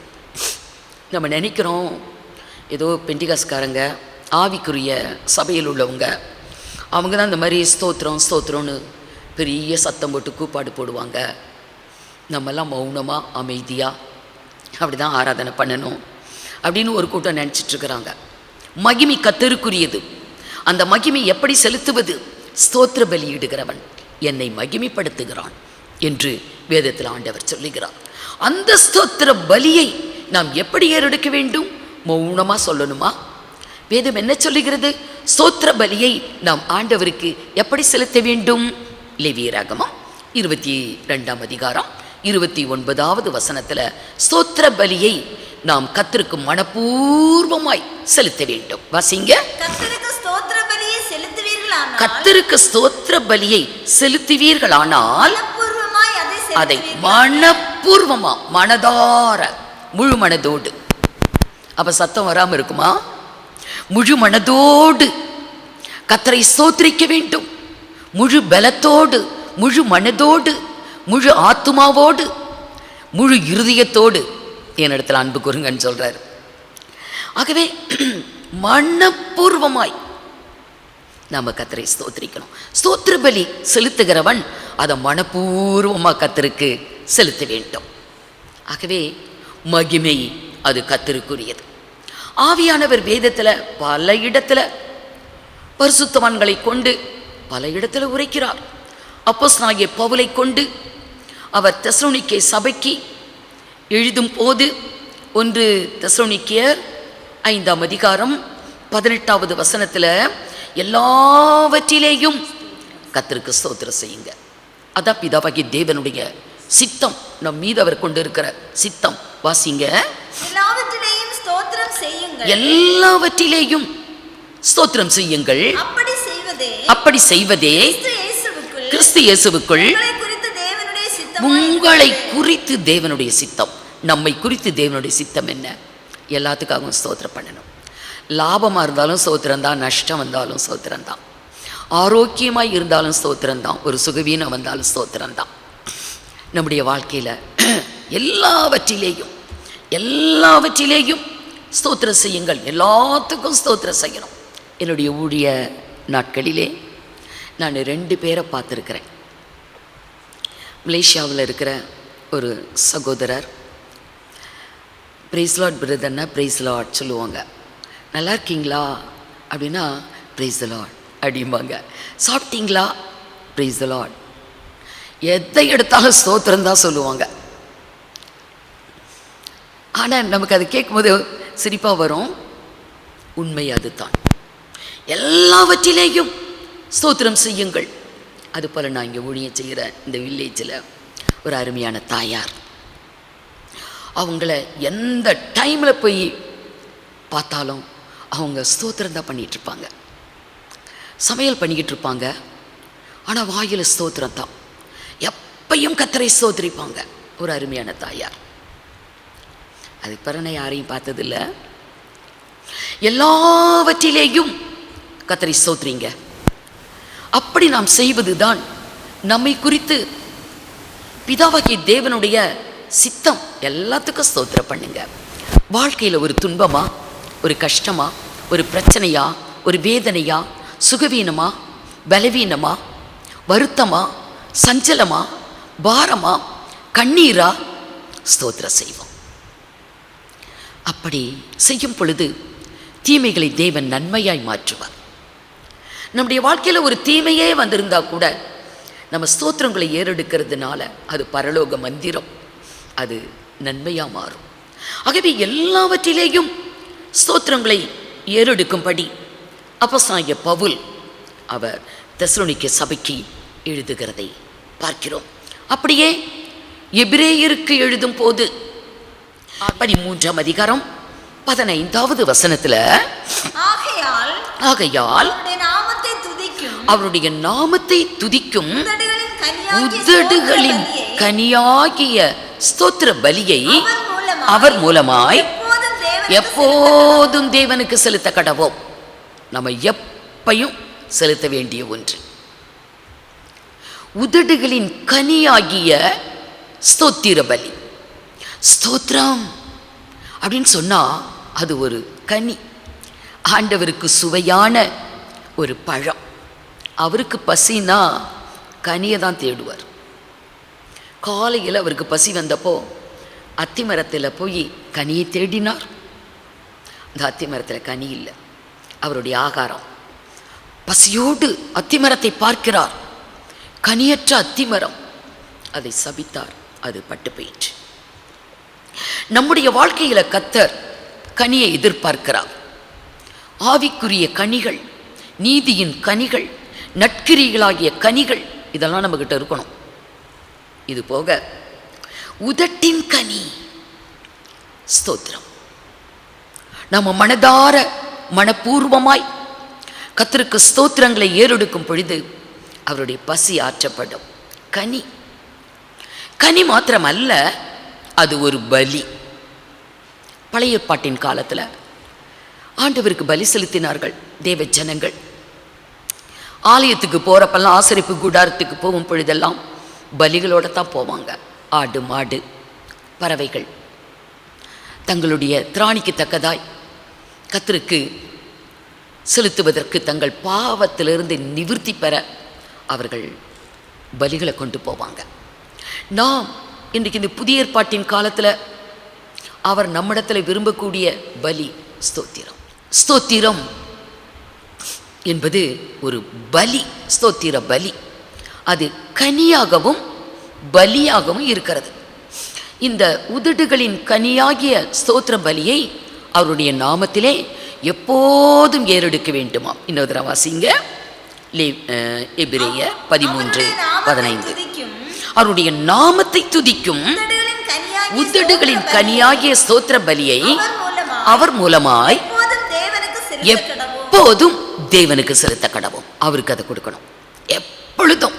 நம்ம நினைக்கிறோம் ஏதோ பெண்டிகாஸ்காரங்க, ஆவிக்குரிய சபையில் உள்ளவங்க, அவங்க தான் இந்த மாதிரி ஸ்தோத்திரம்னு பெரிய சத்தம் போட்டு கூப்பாடு போடுவாங்க. நம்மெல்லாம் மௌனமாக அமைதியாக அப்படி தான் ஆராதனை பண்ணணும் அப்படின்னு ஒரு கூட்டம் நினச்சிட்ருக்கிறாங்க. மகிமை கர்த்தருக்குரியது. அந்த மகிமை எப்படி செலுத்துவது? ஸ்தோத்திர பலி இடுகிறவன் என்னை மகிமைப்படுத்துகிறான் என்று வேதத்தில் ஆண்டவர் சொல்லுகிறார். அந்த ஸ்தோத்திர பலியை நாம் எப்படி ஏறெடுக்க வேண்டும்? மௌனமாக சொல்லணுமா? வேதம் என்ன சொல்லுகிறது? ஸ்தோத்திர பலியை நாம் ஆண்டவருக்கு எப்படி செலுத்த வேண்டும்? லேவியராகமம் 22ஆம் அதிகாரம் 29வது வசனத்தில் ஸ்தோத்திர பலியை நாம் கர்த்தருக்கு மனப்பூர்வமாய் செலுத்த வேண்டும். வாசிங்க. கர்த்தருக்கு ஸ்தோத்திர பலியை செலுத்துவீர்களானால் அதை மனப்பூர்வமா, மனதார, முழு மனதோடு. அப்ப சத்தம் வராம இருக்குமா? முழு மனதோடு கர்த்தரை ஸ்தோத்திரிக்க வேண்டும். முழு பலத்தோடு, முழு மனதோடு, முழு ஆத்துமாவோடு, முழு இருதயத்தோடு என்னிடத்தில் அன்பு கூறுங்கன்னு சொல்றாரு. ஆகவே மனப்பூர்வமாய் நாம கர்த்தரை ஸ்தோத்திரிக்கணும். ஸ்தோத்திர பலி செலுத்துகிறவன் அதை மனப்பூர்வமாக கர்த்தருக்கு செலுத்த வேண்டும். ஆகவே மகிமை அது கர்த்தருக்குரியது. ஆவியானவர் வேதத்தில் பல இடத்துல பரிசுத்தவான்களை கொண்டு பல இடத்துல உரைக்கிறார். அப்போஸ்தலனாகிய பவுலை கொண்டு அவர் தெசலோனிக்கே சபைக்கு எழுதும் போது 1 தெசலோனிக்கேயர் 5ஆம் அதிகாரம் 18வது வசனத்தில் எல்லாவற்றிலேயும் கர்த்தருக்கு ஸ்தோத்திரம் செய்யுங்க. அதான் பிதாவாகிய தேவனுடைய சித்தம், நம் மீது அவர் கொண்டு இருக்கிற சித்தம். வாசிங்க. எல்லாவற்றிலேயும் ஸ்தோத்திரம் செய்யுங்கள். அப்படி செய்வதே கிறிஸ்து இயேசுவுக்குள் உங்களை குறித்து தேவனுடைய சித்தம். நம்மை குறித்து தேவனுடைய சித்தம் என்ன? எல்லாத்துக்காகவும் ஸ்தோத்திரம் பண்ணணும். லாபமாக இருந்தாலும் ஸ்தோத்திரம்தான், நஷ்டம் வந்தாலும் ஸ்தோத்திரம்தான், ஆரோக்கியமாக இருந்தாலும் ஸ்தோத்திரம்தான், ஒரு சுகவீனம் வந்தாலும் ஸ்தோத்திரம்தான். நம்முடைய வாழ்க்கையில் எல்லாவற்றிலேயும் ஸ்தோத்திரம் செய்யுங்கள். எல்லாத்துக்கும் ஸ்தோத்திரம் செய்யணும். என்னுடைய ஊழிய நாட்களிலே நான் 2 பேரை பார்த்துருக்கிறேன். மலேசியாவில் இருக்கிற ஒரு சகோதரர் பிரைஸ் லார்ட் பிரதர்னா பிரைஸ் லார்ட் சொல்லுவாங்க. நல்லா இருக்கீங்களா அப்படின்னா பிரைஸ் த லார்ட் அப்படிம்பாங்க. சாப்பிட்டீங்களா? Praise the Lord. எதை எடுத்தாலும் ஸ்தோத்திரம் தான் சொல்லுவாங்க. ஆனால் நமக்கு அது கேட்கும்போது சிரிப்பாக வரும். உண்மை அதுதான். எல்லாவற்றிலேயும் ஸ்தோத்திரம் செய்யுங்கள். அதுபோல் நான் இங்கே ஊழியம் செய்கிற இந்த வில்லேஜில் ஒரு அருமையான தாயார், அவங்கள எந்த டைமில் போய் பார்த்தாலும் அவங்க ஸ்தோத்திரம் தான் பண்ணிகிட்ருப்பாங்க. சமையல் பண்ணிக்கிட்டு இருப்பாங்க, ஆனால் வாயில் ஸ்தோத்திரம் தான். எப்பையும் கர்த்தரை ஸ்தோத்திரிப்பாங்க. ஒரு அருமையான தாயார். அதுக்கு பிறகு நான் யாரையும் பார்த்ததில்லை. எல்லாவற்றிலேயும் கர்த்தரை ஸ்தோத்திரிங்க. அப்படி நாம் செய்வது தான் நம்மை குறித்து பிதாவாகிய தேவனுடைய சித்தம் எல்லாத்துக்கும் ஸ்தோத்திரம் பண்ணுங்க. வாழ்க்கையில் ஒரு துன்பமா, ஒரு கஷ்டமா, ஒரு பிரச்சனையா, ஒரு வேதனையா, சுகவீனமா, பலவீனமா, வருத்தமா, சஞ்சலமா, பாரமா, கண்ணீரா, ஸ்தோத்திரம் செய்வோம். அப்படி செய்யும் பொழுது தீமைகளை தேவன் நன்மையாய் மாற்றுவார். நம்முடைய வாழ்க்கையில் ஒரு தீமையே வந்திருந்தா கூட நம்ம ஸ்தோத்திரங்களை ஏறெடுக்கிறதுனால அது பரலோக மந்திரம், அது நன்மையாக மாறும். ஆகவே எல்லாவற்றிலேயும் ஸ்தோத்திரங்களை ஏறெடுக்கும்படி அப்போஸ்தலனாகிய பவுல் அவர் தெசலோனிக்கே சபைக்கு எழுதுகிறதை பார்க்கிறோம். அப்படியே எபிரேயருக்கு எழுதும் போது 13ஆம் அதிகாரம் 15வது வசனத்துல, ஆகையால் அவருடைய நாமத்தை துதிக்கும் உதடுகளின் கனியாகிய ஸ்தோத்திர பலியை அவர் மூலமாய் எப்போதும் தேவனுக்கு செலுத்த கடவோம். நம்ம எப்பையும் செலுத்த வேண்டிய ஒன்று. உதடுகளின் கனியாகிய ஸ்தோத்திர பலி. ஸ்தோத்திரம் அப்படின்னு சொன்னா அது ஒரு கனி, ஆண்டவருக்கு சுவையான ஒரு பழம். அவருக்கு பசினா கனியை தான் தேடுவார். காலையில் அவருக்கு பசி வந்தப்போ அத்திமரத்தில் போய் கனியை தேடினார். அந்த அத்திமரத்தில் கனி இல்லை, அவருடைய ஆகாரம். பசியோடு அத்திமரத்தை பார்க்கிறார், கனியற்ற அத்திமரம். அதை சபித்தார், அது பட்டு போயிற்று. நம்முடைய வாழ்க்கையில் கர்த்தர் கனியை எதிர்பார்க்கிறார். ஆவிக்குரிய கனிகள், நீதியின் கனிகள், நற்கிரிகளாகிய கனிகள், இதெல்லாம் நம்மகிட்ட இருக்கணும். இது போக உதட்டின் கனி ஸ்தோத்திரம். நம்ம மனதார மனப்பூர்வமாய் கர்த்தருக்கு ஸ்தோத்திரங்களை ஏறெடுக்கும் பொழுது அவருடைய பசி ஆற்றப்படும். கனி கனி மாத்திரமல்ல, அது ஒரு பலி. பழைய ஏற்பாட்டின் காலத்தில் ஆண்டவருக்கு பலி செலுத்தினார்கள் தேவ ஜனங்கள். ஆலயத்துக்கு போகிறப்பெல்லாம், ஆசரிப்பு கூடாரத்துக்கு போகும் பொழுதெல்லாம் பலிகளோடு தான் போவாங்க. ஆடு, மாடு, பறவைகள் தங்களுடைய திராணிக்கு தக்கதாய் கர்த்தருக்கு செலுத்துவதற்கு, தங்கள் பாவத்திலிருந்து நிவிர்த்தி பெற அவர்கள் பலிகளை கொண்டு போவாங்க. நாம் இன்றைக்கு இந்த புதிய ஏற்பாட்டின் காலத்தில் அவர் நம்மிடத்தில் விரும்பக்கூடிய பலி ஸ்தோத்திரம். ஸ்தோத்திரம் என்பது ஒரு பலி, ஸ்தோத்திர பலி. அது கனியாகவும் பலியாகவும் இருக்கிறது. இந்த உதடுகளின் கனியாகிய ஸ்தோத்திர பலியை அவருடைய நாமத்திலே எப்போதும் ஏறெடுக்க வேண்டுமா. இன்னொரு தடவை வாசிங்க, எபிரேயர் 13:15. அவருடைய நாமத்தை துதிக்கும் உதடுகளின் கனியாகிய ஸ்தோத்திர பலியை அவர் மூலமாய் எப்போதும் தேவனுக்கு செலுத்த கடவும். அவருக்கு அதை கொடுக்கணும். எப்பொழுதும்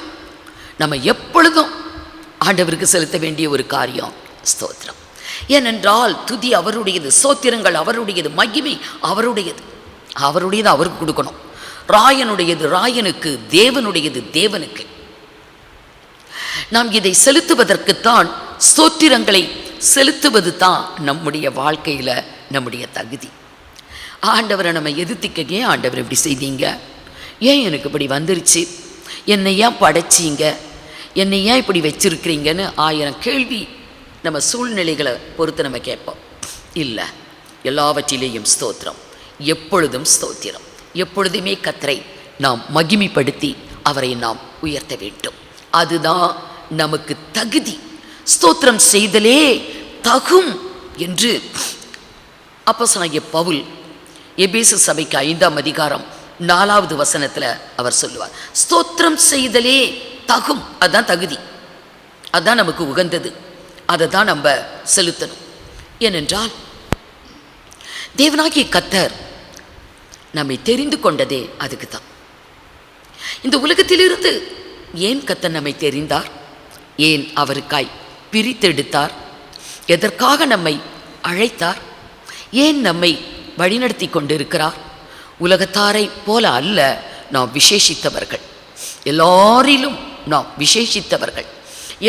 நம்ம எப்பொழுதும் ஆண்டவருக்கு செலுத்த வேண்டிய ஒரு காரியம் ஸ்தோத்திரம். ஏனென்றால் துதி அவருடையது, ஸ்தோத்திரங்கள் அவருடையது, மகிமை அவருடையது. அவருடையது அவருக்கு கொடுக்கணும். ராயனுடையது ராயனுக்கு, தேவனுடையது தேவனுக்கு. நாம் இதை செலுத்துவதற்குத்தான், ஸ்தோத்திரங்களை செலுத்துவது தான் நம்முடைய வாழ்க்கையில் நம்முடைய தகுதி. ஆண்டவரை நம்ம எதிர்த்திக்க, ஏன் ஆண்டவர் இப்படி செய்தீங்க, ஏன் எனக்கு இப்படி வந்துருச்சு, என்னை ஏன் படைச்சிங்க, என்னை ஏன் இப்படி வச்சிருக்கிறீங்கன்னு 1000 கேள்வி நம்ம சூழ்நிலைகளை பொறுத்து நம்ம கேட்போம். இல்லை, எல்லாவற்றிலேயும் ஸ்தோத்திரம், எப்பொழுதும் ஸ்தோத்திரம். எப்பொழுதுமே கர்த்தரை நாம் மகிமைப்படுத்தி அவரை நாம் உயர்த்த வேண்டும். அதுதான் நமக்கு தகுதி. ஸ்தோத்திரம் செய்தலே தகும் என்று அப்போஸ்தலனாகிய பவுல் எபேசு சபைக்கு 5ஆம் அதிகாரம் 4வது வசனத்தில் அவர் சொல்லுவார். ஸ்தோத்திரம் செய்தலே தகும், அதுதான் தகுதி, அதுதான் நமக்கு உகந்தது, அதை தான் நம்ம செலுத்தணும். ஏனென்றால் தேவனாகிய கர்த்தர் நம்மை தெரிந்து கொண்டதே அதுக்கு தான். இந்த உலகத்திலிருந்து ஏன் கர்த்தர் நம்மை தெரிந்தார், ஏன் அவருக்காய் பிரித்தெடுத்தார், எதற்காக நம்மை அழைத்தார், ஏன் நம்மை வழிநடத்தி கொண்டிருக்கிறார். உலகத்தாரை போல அல்ல, நாம் விசேஷித்தவர்கள். எல்லாரிலும் நாம் விசேஷித்தவர்கள்.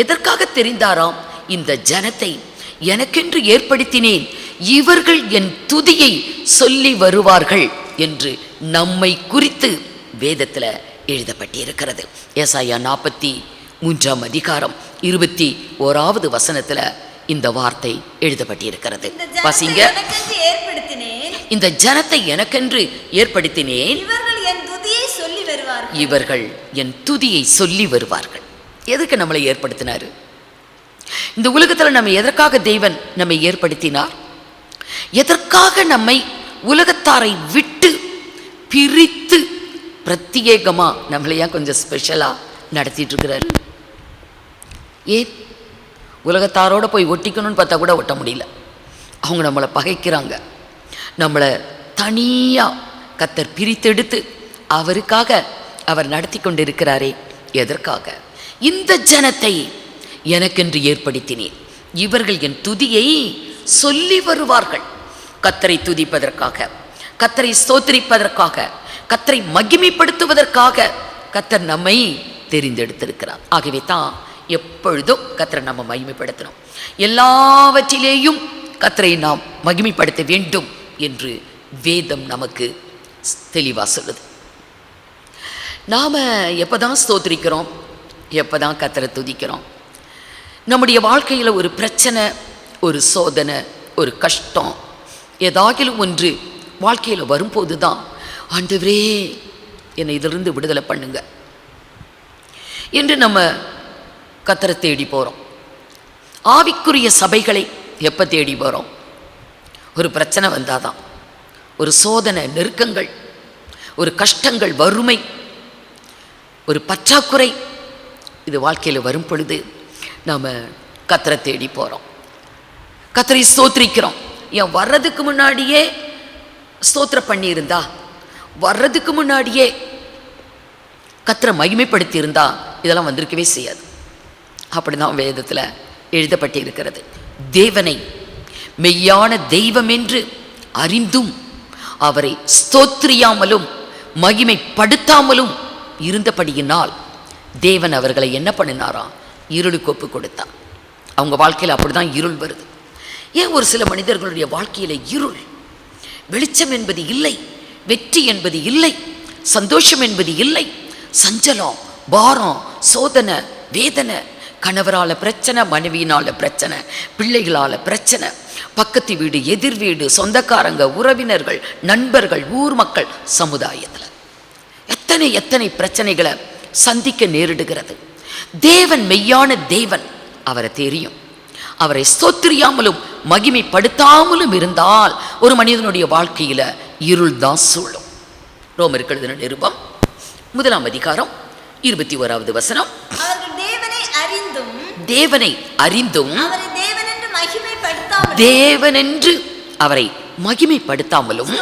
எதற்காக தெரிந்தாராம்? இந்த ஜனத்தை எனக்கென்று ஏற்படுத்தினேன், இவர்கள் என் துதியை சொல்லி வருவார்கள் என்று நம்மை குறித்து வேதத்தில் எழுதப்பட்டிருக்கிறது. ஏசாயா 43 அதிகாரம் 21வது வசனத்தில் இந்த வார்த்தை எழுதப்பட்டிருக்கிறது. வாசிங்க. இந்த ஜனத்தை எனக்கென்று ஏற்படுத்தினேன், இவர்கள் என் துதியை சொல்லி வருவார்கள். எதுக்கு நம்மளை ஏற்படுத்தினாரு? இந்த உலகத்தில் நம்ம எதற்காக தேவன் நம்மை ஏற்படுத்தினார்? எதற்காக நம்மை உலகத்தாரை விட்டு பிரித்து பிரத்யேகமா நம்மளையா கொஞ்சம் ஸ்பெஷலா நடத்திட்டு இருக்கிறாரு? ஏன்? உலகத்தாரோட போய் ஒட்டிக்கணும்னு பார்த்தா கூட ஒட்ட முடியல. அவங்க நம்மளை பகைக்கிறாங்க. நம்மளை தனியாக கர்த்தர் பிரித்தெடுத்து அவருக்காக அவர் நடத்தி கொண்டு இருக்கிறாரே. எதற்காக? இந்த ஜனத்தை எனக்கென்று ஏற்படுத்தினேன், இவர்கள் என் துதியை சொல்லி வருவார்கள். கர்த்தரை துதிப்பதற்காக, கர்த்தரை ஸ்தோத்திரிப்பதற்காக, கர்த்தரை மகிமைப்படுத்துவதற்காக கர்த்தர் நம்மை தெரிந்தெடுத்திருக்கிறார். ஆகவே தான் எப்பொழுதும் கர்த்தரை நம்ம மகிமைப்படுத்தணும். எல்லாவற்றிலேயும் கர்த்தரை நாம் மகிமைப்படுத்த வேண்டும் என்று வேதம் நமக்கு தெளிவாக சொல்லுது. நாம் எப்போ தான் ஸ்தோத்திரிக்கிறோம், எப்போ தான் கர்த்தரை துதிக்கிறோம்? நம்முடைய வாழ்க்கையில் ஒரு பிரச்சனை, ஒரு சோதனை, ஒரு கஷ்டம், ஏதாகிலும் ஒன்று வாழ்க்கையில் வரும்போது தான் ஆண்டவரே என்னை இதிலிருந்து விடுதலை பண்ணுங்க என்று நம்ம கர்த்தரை தேடி போகிறோம். ஆவிக்குரிய சபைகளை எப்போ தேடி போகிறோம்? ஒரு பிரச்சனை வந்தாதான், ஒரு சோதனை, நெருக்கங்கள், ஒரு கஷ்டங்கள், வறுமை, ஒரு பற்றாக்குறை இது வாழ்க்கையில் வரும் பொழுது நாம் கர்த்தரை தேடி போகிறோம், கர்த்தரை ஸ்தோத்திரிக்கிறோம். ஏன் வர்றதுக்கு முன்னாடியே ஸ்தோத்திரம் பண்ணியிருந்தா, வர்றதுக்கு முன்னாடியே கர்த்தரை மகிமைப்படுத்தி இருந்தா இதெல்லாம் வந்திருக்கவே செய்யாது. அப்படிதான் வேதத்தில் எழுதப்பட்டு இருக்கிறது. தேவனை மெய்யான தெய்வம் என்று அறிந்தும் அவரை ஸ்தோத்திரியாமலும் மகிமைப்படுத்தாமலும் இருந்தபடியினால் தேவன் அவர்களை என்ன பண்ணினாராம்? இருளுக்கு ஒப்பு கொடுத்தார். அவங்க வாழ்க்கையில் அப்படிதான் இருள் வருது. ஏன் ஒரு சில மனிதர்களுடைய வாழ்க்கையில் இருள், வெளிச்சம் என்பது இல்லை, வெற்றி என்பது இல்லை, சந்தோஷம் என்பது இல்லை, சஞ்சலம், பாரம், சோதனை, வேதனை, கணவரால் பிரச்சனை, மனைவியினால பிரச்சனை, பிள்ளைகளால் பிரச்சனை, பக்கத்து வீடு, எதிர் வீடு, சொந்தக்காரங்க, உறவினர்கள், நண்பர்கள், ஊர் மக்கள், சமுதாயத்தில் எத்தனை எத்தனை பிரச்சனைகளை சந்திக்க நேரிடுகிறது. தேவன் மெய்யான தேவன், அவரை தெரியும். அவரை ஸ்தோத்திரியாமலும் மகிமைப்படுத்தாமலும் இருந்தால் ஒரு மனிதனுடைய வாழ்க்கையில இருள் தான் சூழும். ரோமருக்கு எழுதின நிருபம் 1 அதிகாரம் 21வது வசனம். தேவனை அறிந்தும் தேவனென்று அவரை மகிமைப்படுத்தாமலும்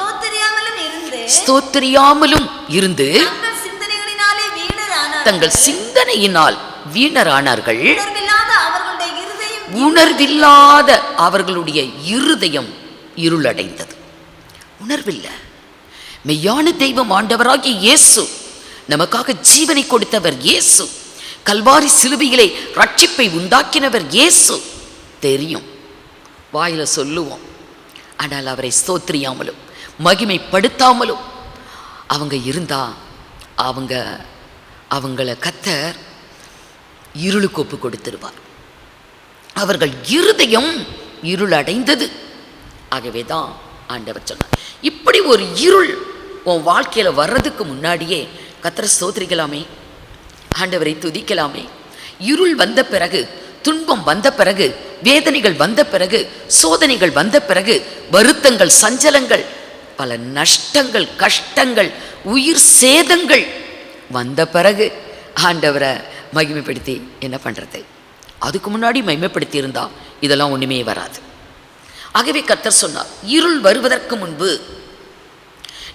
ஸ்தோத்திரியாமலும் இருந்து தங்கள் சிந்தனையினால் வீணரானார்கள். உணர்வில்லாத அவர்களுடைய இருதயம் இருளடைந்தது. உணர்வில்லை. மெய்யான தெய்வம் ஆண்டவராகிய இயேசு, நமக்காக ஜீவனை கொடுத்தவர் இயேசு, கல்வாரி சிலுவையிலே ரட்சிப்பை உண்டாக்கினவர் இயேசு தெரியும், வாயில சொல்லுவோம். ஆனால் அவரை ஸ்தோத்திரியாமலும் மகிமைப்படுத்தாமலும் அவங்க இருந்தா அவங்கள கர்த்தர் இருளுக்கு ஒப்பு கொடுத்திருவார். அவர்கள் இருதயம் இருளடைந்தது. ஆகவே தான் ஆண்டவர் சொன்னார், இப்படி ஒரு இருள் உன் வாழ்க்கையில வர்றதுக்கு முன்னாடியே கர்த்தரை ஸ்தோத்திரிக்கலாமே, ஆண்டவரை துதிக்கலாமே. இருள் வந்த பிறகு, துன்பம் வந்த பிறகு, வேதனைகள் வந்த பிறகு, சோதனைகள் வந்த பிறகு, வருத்தங்கள், சஞ்சலங்கள், பல நஷ்டங்கள், கஷ்டங்கள், உயிர் சேதங்கள் வந்த பிறகு ஆண்டவரை மகிமைப்படுத்தி என்ன பண்றது? அதுக்கு முன்னாடி மகிமைப்படுத்தி இருந்தா இதெல்லாம் ஒண்ணுமே வராது. ஆகவே கர்த்தர் சொன்னார், இருள் வருவதற்கு முன்பு,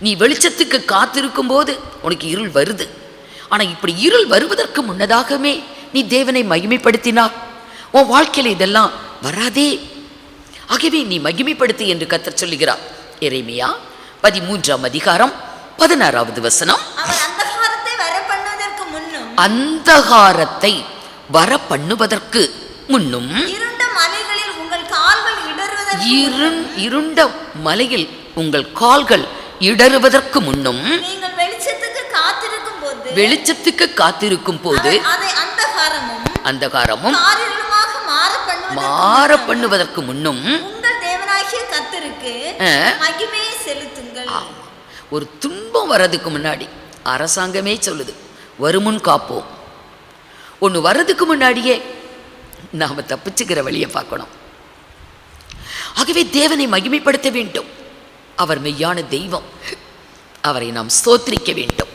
நீ வெளிச்சத்துக்கு காத்திருக்கும் போது உனக்கு இருள் வருது. ஆனா இப்படி இருள் வருவதற்கு முன்னதாகவே நீ தேவனை மகிமைப்படுத்தினார், உன் வாழ்க்கையில இதெல்லாம் வராதே. ஆகவே நீ மகிமைப்படுத்து என்று கர்த்தர் சொல்லுகிறார். எரேமியா 13 அதிகாரம் 16வது வசனம். அந்தகாரத்தை வர பண்ணுவதற்கு முன்னும் இருண்ட மலைகளில் உங்கள் கால்கள் இடறுவதற்கு இருண்ட மலையில் உங்கள் கால்கள் இடறுவதற்கு முன்னும் நீங்கள் வெளிச்சத்துக்கு காத்திருக்கும் போது அதை அந்தகாரமும் காரிருளுமாக மாற பண்ணுவதற்கு முன்னும் உங்கள் தேவனாகிய கர்த்தருக்கு மகிமையை செலுத்துங்கள். ஒரு துன்பம் வர்றதுக்கு முன்னாடி அரசாங்கமே சொல்லுது, வருமுன் காப்போம். ஒன்று வர்றதுக்கு முன்னாடியே நாம் தப்பிச்சுக்கிற வழியை பார்க்கணும். ஆகவே தேவனை மகிமைப்படுத்த வேண்டும். அவர் மெய்யான தெய்வம். அவரை நாம் ஸ்தோத்திரிக்க வேண்டும்,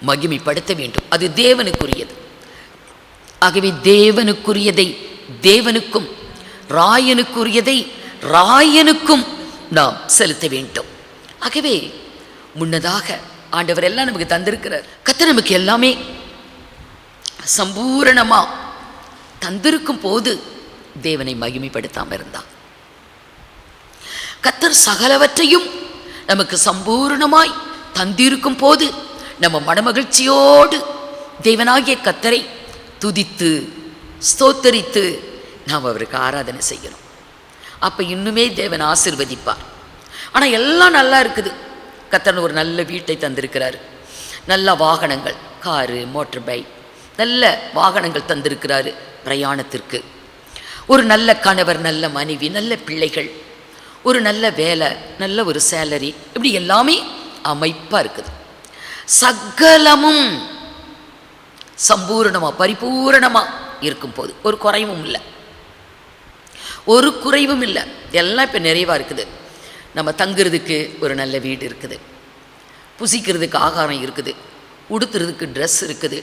மகிமைப்படுத்த வேண்டும். அது தேவனுக்குரியது. ஆகவே தேவனுக்குரியதை தேவனுக்கும், ராயனுக்குரியதை ராயனுக்கும் நாம் செலுத்த வேண்டும். ஆகவே முன்னதாக ஆண்டவர் எல்லாம் நமக்கு தந்திருக்கிறார். கர்த்தர் நமக்கு எல்லாமே சம்பூரணமா தந்திருக்கும் போது தேவனை மகிமைப்படுத்தாமல் இருந்தார். கர்த்தர் சகலவற்றையும் நமக்கு சம்பூரணமாய் தந்திருக்கும் போது நம்ம மனமகிழ்ச்சியோடு தேவனாகிய கர்த்தரை துதித்து ஸ்தோத்தரித்து நாம் அவருக்கு ஆராதனை செய்யணும். அப்போ இன்னுமே தேவன் ஆசீர்வதிப்பார். ஆனால் எல்லாம் நல்லா இருக்குது. கர்த்தர் ஒரு நல்ல வீட்டை தந்திருக்கிறார், நல்ல வாகனங்கள், காரு, மோட்டர் பைக், நல்ல வாகனங்கள் தந்திருக்கிறாரு பிரயாணத்திற்கு. ஒரு நல்ல கணவர், நல்ல மனைவி, நல்ல பிள்ளைகள், ஒரு நல்ல வேலை, நல்ல ஒரு சேலரி, இப்படி எல்லாமே அமைப்பாக இருக்குது. சகலமும் சம்பூர்ணமாக பரிபூரணமாக இருக்கும் போது ஒரு குறைவும் இல்லை, ஒரு குறைவும் இல்லை. எல்லாம் இப்போ நிறைவாக இருக்குது. நம்ம தங்குறதுக்கு ஒரு நல்ல வீடு இருக்குது, புசிக்கிறதுக்கு ஆகாரம் இருக்குது, உடுத்துறதுக்கு ட்ரெஸ் இருக்குது,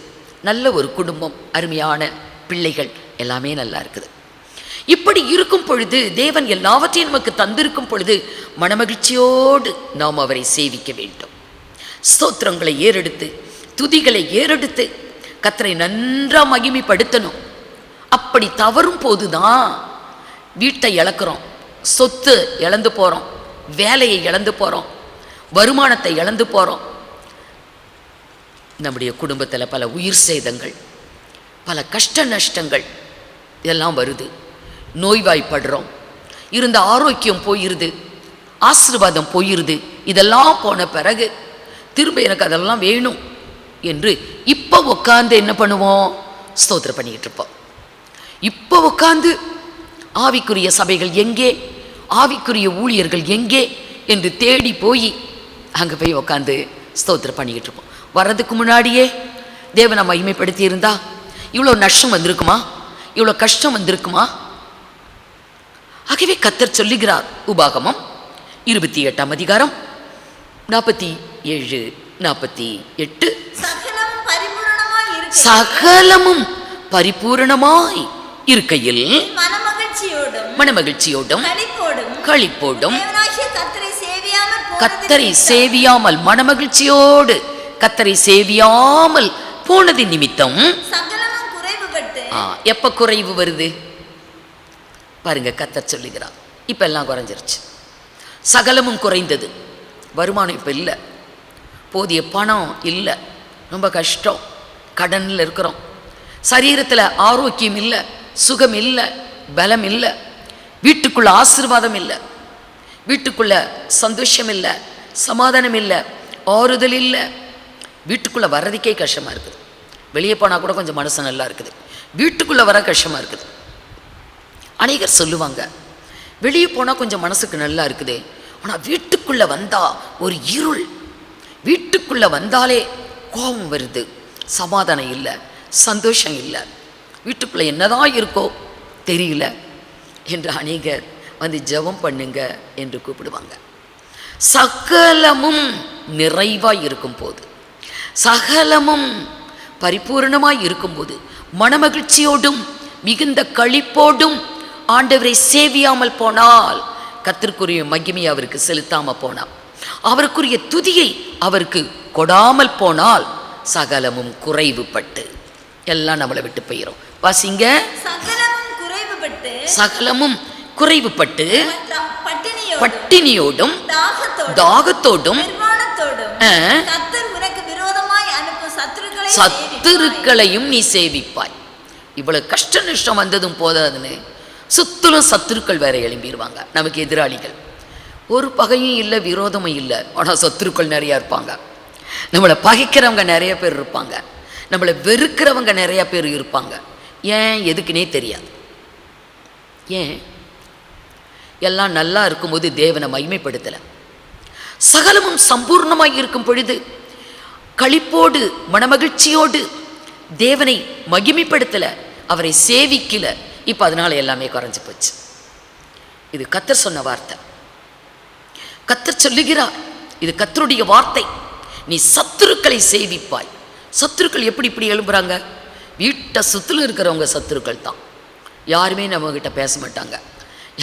நல்ல ஒரு குடும்பம், அருமையான பிள்ளைகள், எல்லாமே நல்லா இருக்குது. இப்படி இருக்கும் பொழுது, தேவன் எல்லாவற்றையும் நமக்கு தந்திருக்கும் பொழுது மனமகிழ்ச்சியோடு நாம் அவரை சேவிக்க வேண்டும். ஸ்தோத்திரங்களை ஏறெடுத்து, துதிகளை ஏறெடுத்து கர்த்தரை நன்றாக மகிமைப்படுத்தணும். அப்படி தவறும் போது தான் வீட்டை இழக்கிறோம், சொத்து இழந்து போகிறோம், வேலையை இழந்து போகிறோம், வருமானத்தை இழந்து போகிறோம். நம்முடைய குடும்பத்தில் பல உயிர் சேதங்கள், பல கஷ்ட நஷ்டங்கள் இதெல்லாம் வருது. நோய்வாய்ப்படுறோம், இருந்த ஆரோக்கியம் போயிருது, ஆசீர்வாதம் போயிருது. இதெல்லாம் போன பிறகு திரும்ப எனக்கு அதெல்லாம் வேணும் என்று இப்போ உட்காந்து என்ன பண்ணுவோம்? ஸ்தோத்திரம் பண்ணிக்கிட்டு இருப்போம். இப்போ உட்காந்து ஆவிக்குரிய சபைகள் எங்கே, ஆவிக்குரிய ஊழியர்கள் எங்கே என்று தேடி போய் அங்கே போய் உட்காந்து ஸ்தோத்திரம் பண்ணிக்கிட்டு இருப்போம். வர்றதுக்கு முன்னாடியே தேவனை மகிமைப்படுத்தி இருந்தா இவ்வளோ நஷ்டம் வந்திருக்குமா, இவ்வளோ கஷ்டம் வந்திருக்குமா? ஆகவே கர்த்தர் சொல்லுகிறார், உபாகமம் 28ஆம் அதிகாரம் 47, 48, சகலமும் பரிபூரணமாய் இருக்கையில் மனமகிழ்ச்சியோடும் களிப்போடும் கர்த்தரை சேவியாமல், மனமகிழ்ச்சியோடு கர்த்தரை சேவியாமல் போனது நிமித்தம் எப்ப குறைவு வருது பாருங்க. கர்த்தர் சொல்லுகிறார், இப்ப எல்லாம் குறைஞ்சிருச்சு, சகலமும் குறைந்தது. வருமானம் இப்போ இல்லை, போதிய பணம் இல்லை, ரொம்ப கஷ்டம், கடனில் இருக்கிறோம், சரீரத்தில் ஆரோக்கியம் இல்லை, சுகம் இல்லை, பலம் இல்லை, வீட்டுக்குள்ள ஆசீர்வாதம் இல்லை, வீட்டுக்குள்ள சந்தோஷம் இல்லை, சமாதானம் இல்லை, ஆறுதல் இல்லை. வீட்டுக்குள்ளே வர்றதுக்கே கஷ்டமாக இருக்குது. வெளியே போனால் கூட கொஞ்சம் மனசு நல்லா இருக்குது, வீட்டுக்குள்ளே வர கஷ்டமாக இருக்குது. அநேகர் சொல்லுவாங்க, வெளியே போனால் கொஞ்சம் மனசுக்கு நல்லா இருக்குது, ஆனால் வீட்டுக்குள்ளே வந்தால் ஒரு இருள், வீட்டுக்குள்ளே வந்தாலே கோபம் வருது, சமாதானம் இல்லை, சந்தோஷம் இல்லை, வீட்டுக்குள்ளே என்னதான் இருக்கோ தெரியல என்று அநேகர் வந்து ஜெபம் பண்ணுங்க என்று கூப்பிடுவாங்க. சகலமும் நிறைவாய் இருக்கும் போது, சகலமும் பரிபூர்ணமாய் இருக்கும்போது, மனமகிழ்ச்சியோடும் மிகுந்த களிப்போடும் ஆண்டவரை சேவியாமல் போனால், கர்த்தருக்குரிய மகிமையை அவருக்கு செலுத்தாமல் போனால், அவருக்குரிய துதியை அவருக்கு கொடாமல் போனால், சகலமும் குறைவுபட்டு எல்லாம் நம்மளை விட்டு போயிடும். வாசிங்க, சகலமும் குறைவுபட்டு பட்டினியோடும் தாகத்தோடும் சத்துருக்களையும் நீ சேவிப்பாய். இவ்வளவு கஷ்ட நஷ்டம் வந்ததும் போதாதுன்னு சுத்திலும் சத்துருக்கள் வேற எழும்பிடுவாங்க. நமக்கு எதிராளிகள். ஒரு பகையும் இல்லை, விரோதமும் இல்லை, ஆனால் சத்துருக்கள் நிறையா இருப்பாங்க. நம்மளை பகைக்கிறவங்க நிறைய பேர் இருப்பாங்க, நம்மளை வெறுக்கிறவங்க நிறையா பேர் இருப்பாங்க. ஏன், எதுக்குன்னே தெரியாது. ஏன்? எல்லாம் நல்லா இருக்கும்போது தேவனை மகிமைப்படுத்தலை. சகலமும் சம்பூர்ணமாக இருக்கும் பொழுது களிப்போடு மனமகிழ்ச்சியோடு தேவனை மகிமைப்படுத்தலை, அவரை சேவிக்கல. இப்போ அதனால எல்லாமே குறைஞ்சி போச்சு. இது கர்த்தர் சொன்ன வார்த்தை. கர்த்தர் சொல்லுகிறார், இது கர்த்தருடைய வார்த்தை. நீ சத்துருக்களை சேவிப்பாய். சத்துருக்கள் எப்படி இப்படி எழும்புறாங்க? வீட்டை சுற்றிலும் இருக்கிறவங்க சத்துருக்கள் தான். யாருமே நம்மகிட்ட பேச மாட்டாங்க,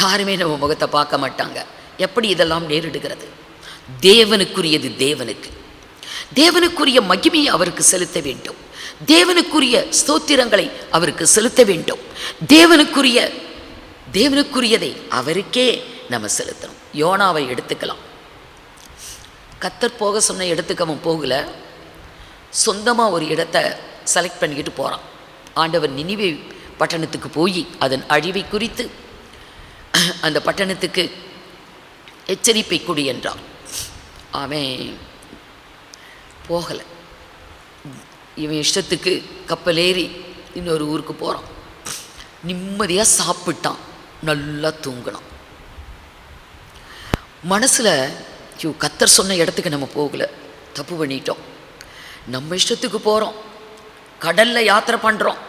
யாருமே நம்ம முகத்தை பார்க்க மாட்டாங்க. எப்படி இதெல்லாம் நேரிடுகிறது? தேவனுக்குரியது தேவனுக்கு, தேவனுக்குரிய மகிமையை அவருக்கு செலுத்த வேண்டும், தேவனுக்குரிய ஸ்தோத்திரங்களை அவருக்கு செலுத்த வேண்டும், தேவனுக்குரியதை அவருக்கே நம்ம செலுத்தணும். யோனாவை எடுத்துக்கலாம். கர்த்தர் போக சொன்ன இடத்துக்கு அவன் போகல, சொந்தமாக ஒரு இடத்தை செலக்ட் பண்ணிக்கிட்டு போகிறான். ஆண்டவர் நினிவே பட்டணத்துக்கு போய் அதன் அழிவை குறித்து அந்த பட்டணத்துக்கு எச்சரிப்பை கொடு என்றான். அவன் போகலை. இவன் இஷ்டத்துக்கு கப்பல் ஏறி இன்னொரு ஊருக்கு போகிறான். நிம்மதியாக சாப்பிட்டான், நல்லா தூங்கினான். மனசில் கர்த்தர் சொன்ன இடத்துக்கு நம்ம போகலை, தப்பு பண்ணிட்டோம். நம்ம இஷ்டத்துக்கு போகிறோம், கடலில் யாத்திரை பண்ணுறோம்.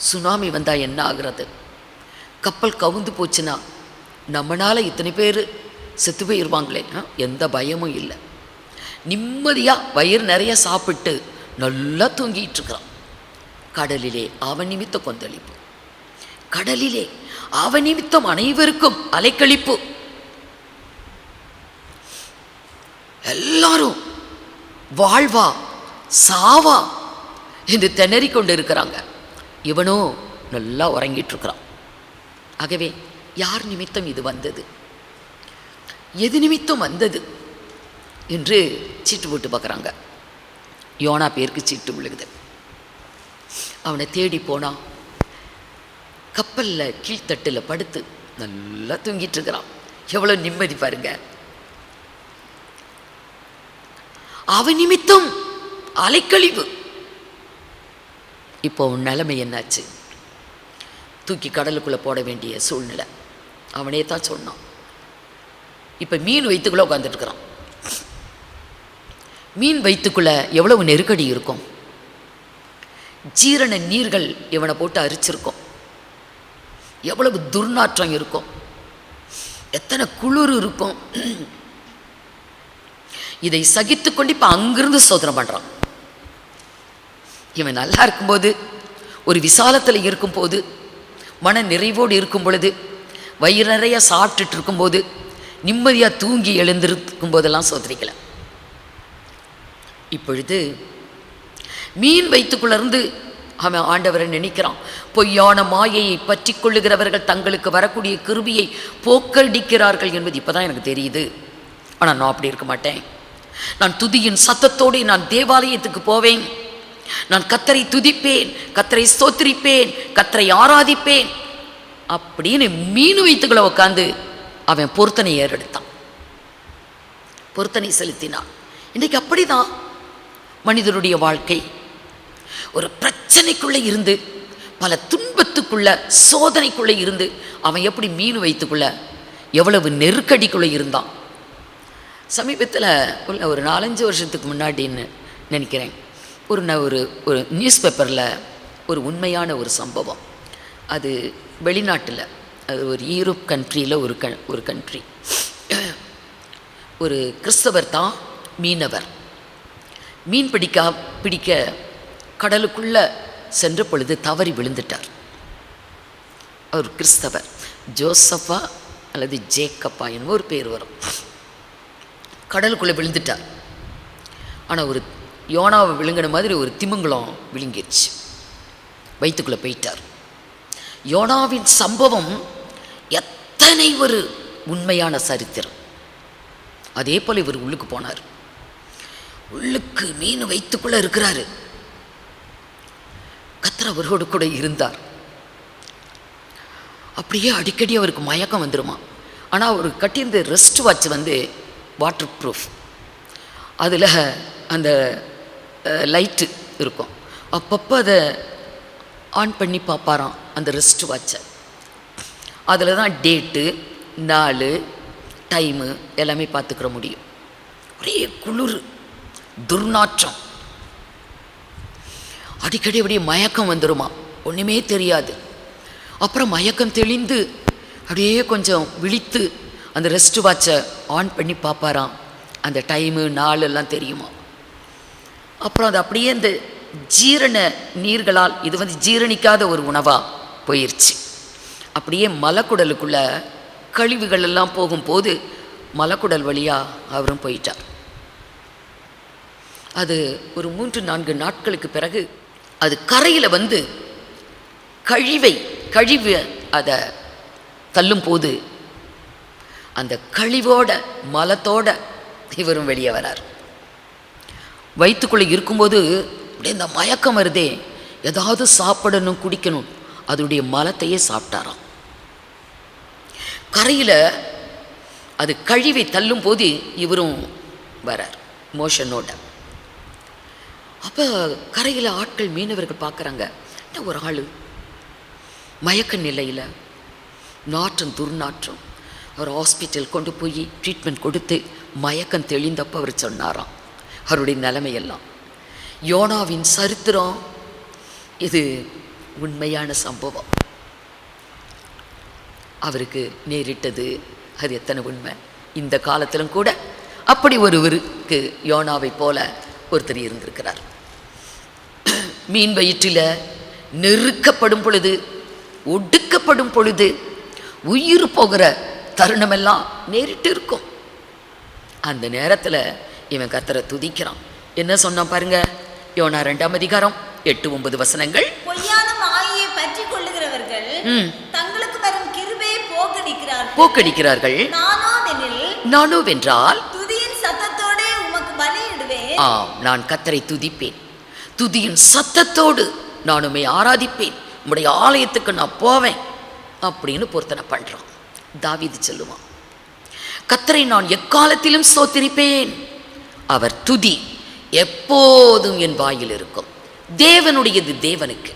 சுனாமி வந்தால் என்ன ஆகிறது? கப்பல் கவுந்து போச்சுன்னா நம்மளால் இத்தனை பேர் செத்து போயிடுவாங்களே. எந்த பயமும் இல்லை. நிம்மதியாக வயிறு நிறைய சாப்பிட்டு நல்லா தூங்கிட்டு இருக்கிறான். கடலிலே அவன் நிமித்த கொந்தளிப்பு, கடலிலே அவன் நிமித்தம் அனைவருக்கும் அலைக்கழிப்பு. எல்லாரும் வாழ்வா சாவா என்று திணறி கொண்டு இருக்கிறாங்க. இவனோ நல்லா உறங்கிட்டு இருக்கிறான். ஆகவே யார் நிமித்தம் இது வந்தது, எது நிமித்தம் வந்தது என்று சீட்டு போட்டு பார்க்குறாங்க. யோனா பேருக்கு சீட்டு விழுகுது. அவனை தேடி போனான். கப்பலில் கீழ்த்தட்டில் படுத்து நல்லா தூங்கிட்டு இருக்கிறான். எவ்வளோ நிம்மதி பாருங்க. அவன் நிமித்தம் அலைக்கழிவு. இப்போ உன் நிலைமை என்னாச்சு? தூக்கி கடலுக்குள்ளே போட வேண்டிய சூழ்நிலை. அவனே தான் சொன்னான். இப்போ மீன் வயிற்றுக்குள்ளே உட்காந்துட்டுருக்கிறான். மீன் வயிற்றுக்குள்ளே எவ்வளவு நெருக்கடி இருக்கும். ஜீரண நீர்கள் இவனை போட்டு அரிச்சிருக்கும். எவ்வளவு துர்நாற்றம் இருக்கும், எத்தனை குளிர் இருக்கும். இதை சகித்து கொண்டு இப்போ அங்கிருந்து சோதனை பண்ணுறான். இவன் நல்லா இருக்கும்போது, ஒரு விசாலத்தில் இருக்கும்போது, மன நிறைவோடு இருக்கும் பொழுது, வயிறு நிறைய சாப்பிட்டுட்டு இருக்கும்போது, நிம்மதியாக தூங்கி எழுந்திருக்கும் போதெல்லாம் சோதனைக்கலை. இப்பொழுது மீன் வயிற்றுக்குள்ளேருந்து அவன் ஆண்டவரை நினைக்கிறான். பொய்யான மாயையை பற்றி கொள்ளுகிறவர்கள் தங்களுக்கு வரக்கூடிய கிருபையை போக்கடிக்கிறார்கள் என்பது இப்போ தான் எனக்கு தெரியுது. ஆனால் நான் அப்படி இருக்க மாட்டேன். நான் துதியின் சத்தத்தோடு நான் தேவாலயத்துக்கு போவேன். நான் கர்த்தரை துதிப்பேன், கர்த்தரை ஸ்தோத்திரிப்பேன், கர்த்தரை ஆராதிப்பேன் அப்படின்னு மீன் வயிற்றுக்குள்ள உட்காந்து அவன் பொருத்தனை ஏறெடுத்தான், பொருத்தனை செலுத்தினான். இன்றைக்கு அப்படிதான் மனிதனுடைய வாழ்க்கை. ஒரு பிரச்சனைக்குள்ளே இருந்து, பல துன்பத்துக்குள்ள, சோதனைக்குள்ளே இருந்து அவன் எப்படி மீன் வயிற்றுக்குள்ள எவ்வளவு நெருக்கடிக்குள்ளே இருந்தான். சமீபத்தில் உள்ள ஒரு 4-5 வருஷத்துக்கு முன்னாடின்னு நினைக்கிறேன், ஒரு நியூஸ் பேப்பரில் ஒரு உண்மையான ஒரு சம்பவம். அது வெளிநாட்டில், அது ஒரு யூரோப் கண்ட்ரியில் ஒரு கண்ட்ரி. ஒரு கிறிஸ்தவர் தான் மீனவர். மீன் பிடிக்க கடலுக்குள்ளே சென்ற பொழுது தவறி விழுந்துட்டார். அவர் கிறிஸ்தவர். ஜோசப்பா அல்லது ஜேக்கப்பா என்ன ஒரு பேர் வரும். கடலுக்குள்ளே விழுந்துட்டார். ஆனால் ஒரு யோனாவை விழுங்கின மாதிரி ஒரு திமிங்கலம் விழுங்கிடுச்சு, வயிற்றுக்குள்ளே போயிட்டார். யோனாவின் சம்பவம் எத்தனை ஒரு உண்மையான சரித்திரம். அதே போல் இவர் உள்ளுக்கு போனார். உள்ளுக்கு மீன் வயிற்றுக்குள்ளே இருக்கிறாரு. கர்த்தர் அவரோடு கூட இருந்தார். அப்படியே அடிக்கடி அவருக்கு மயக்கம் வந்துடுமா. ஆனால் அவர் கட்டியிருந்த ரெஸ்ட் வாட்ச் வந்து வாட்டர் ப்ரூஃப், அதில் அந்த லைட்டு இருக்கும். அப்பப்போ அதை ஆன் பண்ணி பார்ப்பாராம் அந்த ரெஸ்ட் வாட்சை. அதில் தான் டேட்டு, நாள், டைமு எல்லாமே பார்த்துக்கிற முடியும். ஒரே குளிர், துர்நாற்றம், அடிக்கடி அப்படியே மயக்கம் வந்துடுமா, ஒன்றுமே தெரியாது. அப்புறம் மயக்கம் தெளிந்து அப்படியே கொஞ்சம் விழித்து அந்த ரெஸ்ட் வாட்சை ஆன் பண்ணி பார்ப்பாராம். அந்த டைமு நாள் எல்லாம் தெரியுமா. அப்புறம் அது அப்படியே இந்த ஜீரண நீர்களால் இது வந்து ஜீரணிக்காத ஒரு உணவாக போயிடுச்சு. அப்படியே மலக்குடலுக்குள்ள கழிவுகள் எல்லாம் போகும்போது மலக்குடல் வழியாக அவரும் போயிட்டார். அது ஒரு 3-4 நாட்களுக்கு பிறகு அது கரையில் வந்து கழிவு அதை தள்ளும் போது அந்த கழிவோட மலத்தோட இவரும் வெளியே வரார். வயிற்றுக்குள்ளே இருக்கும்போது அப்படியே இந்த மயக்கம் வருதே, ஏதாவது சாப்பிடணும் குடிக்கணும், அதனுடைய மலத்தையே சாப்பிட்டாராம். கரையில் அது கழிவை தள்ளும் போது இவரும் வரார் மோஷனோட. அப்போ கரையில் ஆட்கள் மீனவர்கள் பார்க்குறாங்க, என்ன ஒரு ஆள் மயக்க நிலையில், நாற்றம் துர்நாற்றம். அவர் ஹாஸ்பிட்டல் கொண்டு போய் ட்ரீட்மெண்ட் கொடுத்து மயக்கம் தெளிந்தப்போ அவர் சொன்னாராம் அவருடைய நிலைமையெல்லாம். யோனாவின் சரித்திரம் இது உண்மையான சம்பவம். அவருக்கு நேரிட்டது அது எத்தனை உண்மை. இந்த காலத்திலும் கூட அப்படி ஒருவருக்கு யோனாவை போல ஒருத்தர் இருந்திருக்கிறார். மீன் வயிற்றில் நெருக்கப்படும் பொழுது, ஒடுக்கப்படும் பொழுது, உயிர் போகிற தருணமெல்லாம் நேரிட்டு இருக்கும். அந்த நேரத்தில் இவன் கர்த்தரை துதிக்கிறான். என்ன சொன்னான் பாருங்க, யோனா 2ஆம் அதிகாரம் 8-9 வசனங்கள். பொய்யான மாயையை பற்றி கொள்ளுகிறவர்கள் தங்களுக்கு வரும் கிருபையை போக்கடிக்கிறார்கள். நானோ வென்றால் துதியின் சத்தத்தோடே உமக்கு பலியிடுவேன். நான் கர்த்தரை துதிப்பேன், துதியின் சத்தத்தோடு நான் உம்மை ஆராதிப்பேன், உம்முடைய ஆலயத்துக்கு நான் போவேன் அப்படின்னு பொருத்தனை பண்றான். தாவீது சொல்லுவான், கர்த்தரை நான் எக்காலத்திலும் ஸ்தோத்திரிப்பேன், அவர் துதி எப்போதும் என் வாயில் இருக்கும். தேவனுடையது தேவனுக்கு,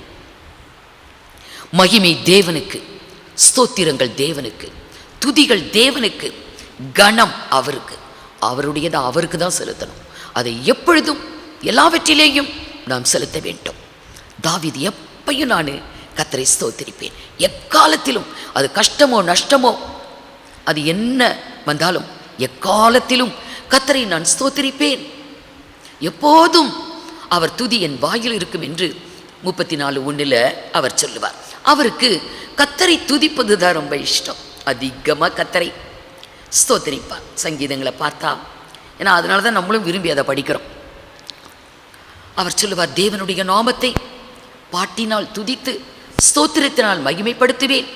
மகிமை தேவனுக்கு, ஸ்தோத்திரங்கள் தேவனுக்கு, துதிகள் தேவனுக்கு, கணம் அவருக்கு, அவருடையதை அவருக்கு தான் செலுத்தணும். அதை எப்பொழுதும் எல்லாவற்றிலேயும் நாம் செலுத்த வேண்டும். தாவீது எப்பையும் நான் கர்த்தரை ஸ்தோத்திரிப்பேன், எக்காலத்திலும், அது கஷ்டமோ நஷ்டமோ அது என்ன வந்தாலும் எக்காலத்திலும் கர்த்தரை நான் ஸ்தோத்திரிப்பேன், எப்போதும் அவர் துதி என் வாயில் இருக்கும் என்று 34:1 அவர் சொல்லுவார். அவருக்கு கர்த்தரை துதிப்பது தான் ரொம்ப இஷ்டம். அதிகமாக கர்த்தரை ஸ்தோத்திரிப்பார். சங்கீதங்களை பார்த்தா, ஏன்னா அதனால தான் நம்மளும் விரும்பி அதை படிக்கிறோம். அவர் சொல்லுவார், தேவனுடைய நாமத்தை பாட்டினால் துதித்து ஸ்தோத்திரத்தினால் மகிமைப்படுத்துவேன்,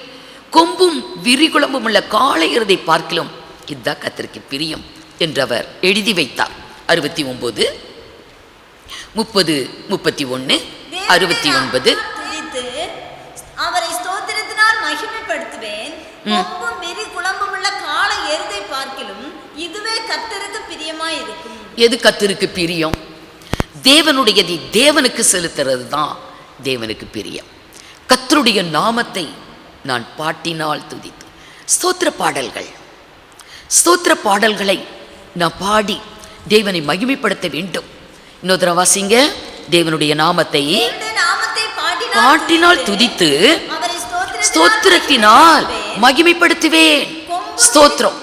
கொம்பும் விரிகுளம்பும் உள்ள காளையரதை பார்க்கிலும் இதுதான் கர்த்தருக்கு பிரியம் என்று அவர் எழுதி வைத்தார். 69, 30, 31, 69. அவரை ஸ்தோத்திரத்தினால் மகிமைப்படுத்துவேன், கொம்பும் விரிகுளம்பும் உள்ள காளை எருதை பார்க்கிலும் இதுவே கர்த்தருக்கு பிரியமாய் இருக்கும். எது கர்த்தருக்கு பிரியம்? தேவனுடையதை தேவனுக்கு செலுத்துறது தான் தேவனுக்கு பிரியம். கர்த்தருடைய நாமத்தை நான் பாட்டினால் துதித்து, ஸ்தோத்திர பாடல்களை நான் பாடி தேவனை மகிமைப்படுத்த வேண்டும். இன்னொரு வாசிங்க, தேவனுடைய நாமத்தை பாட்டினால் துதித்து ஸ்தோத்திரத்தினால் மகிமைப்படுத்துவேன். ஸ்தோத்திரம்,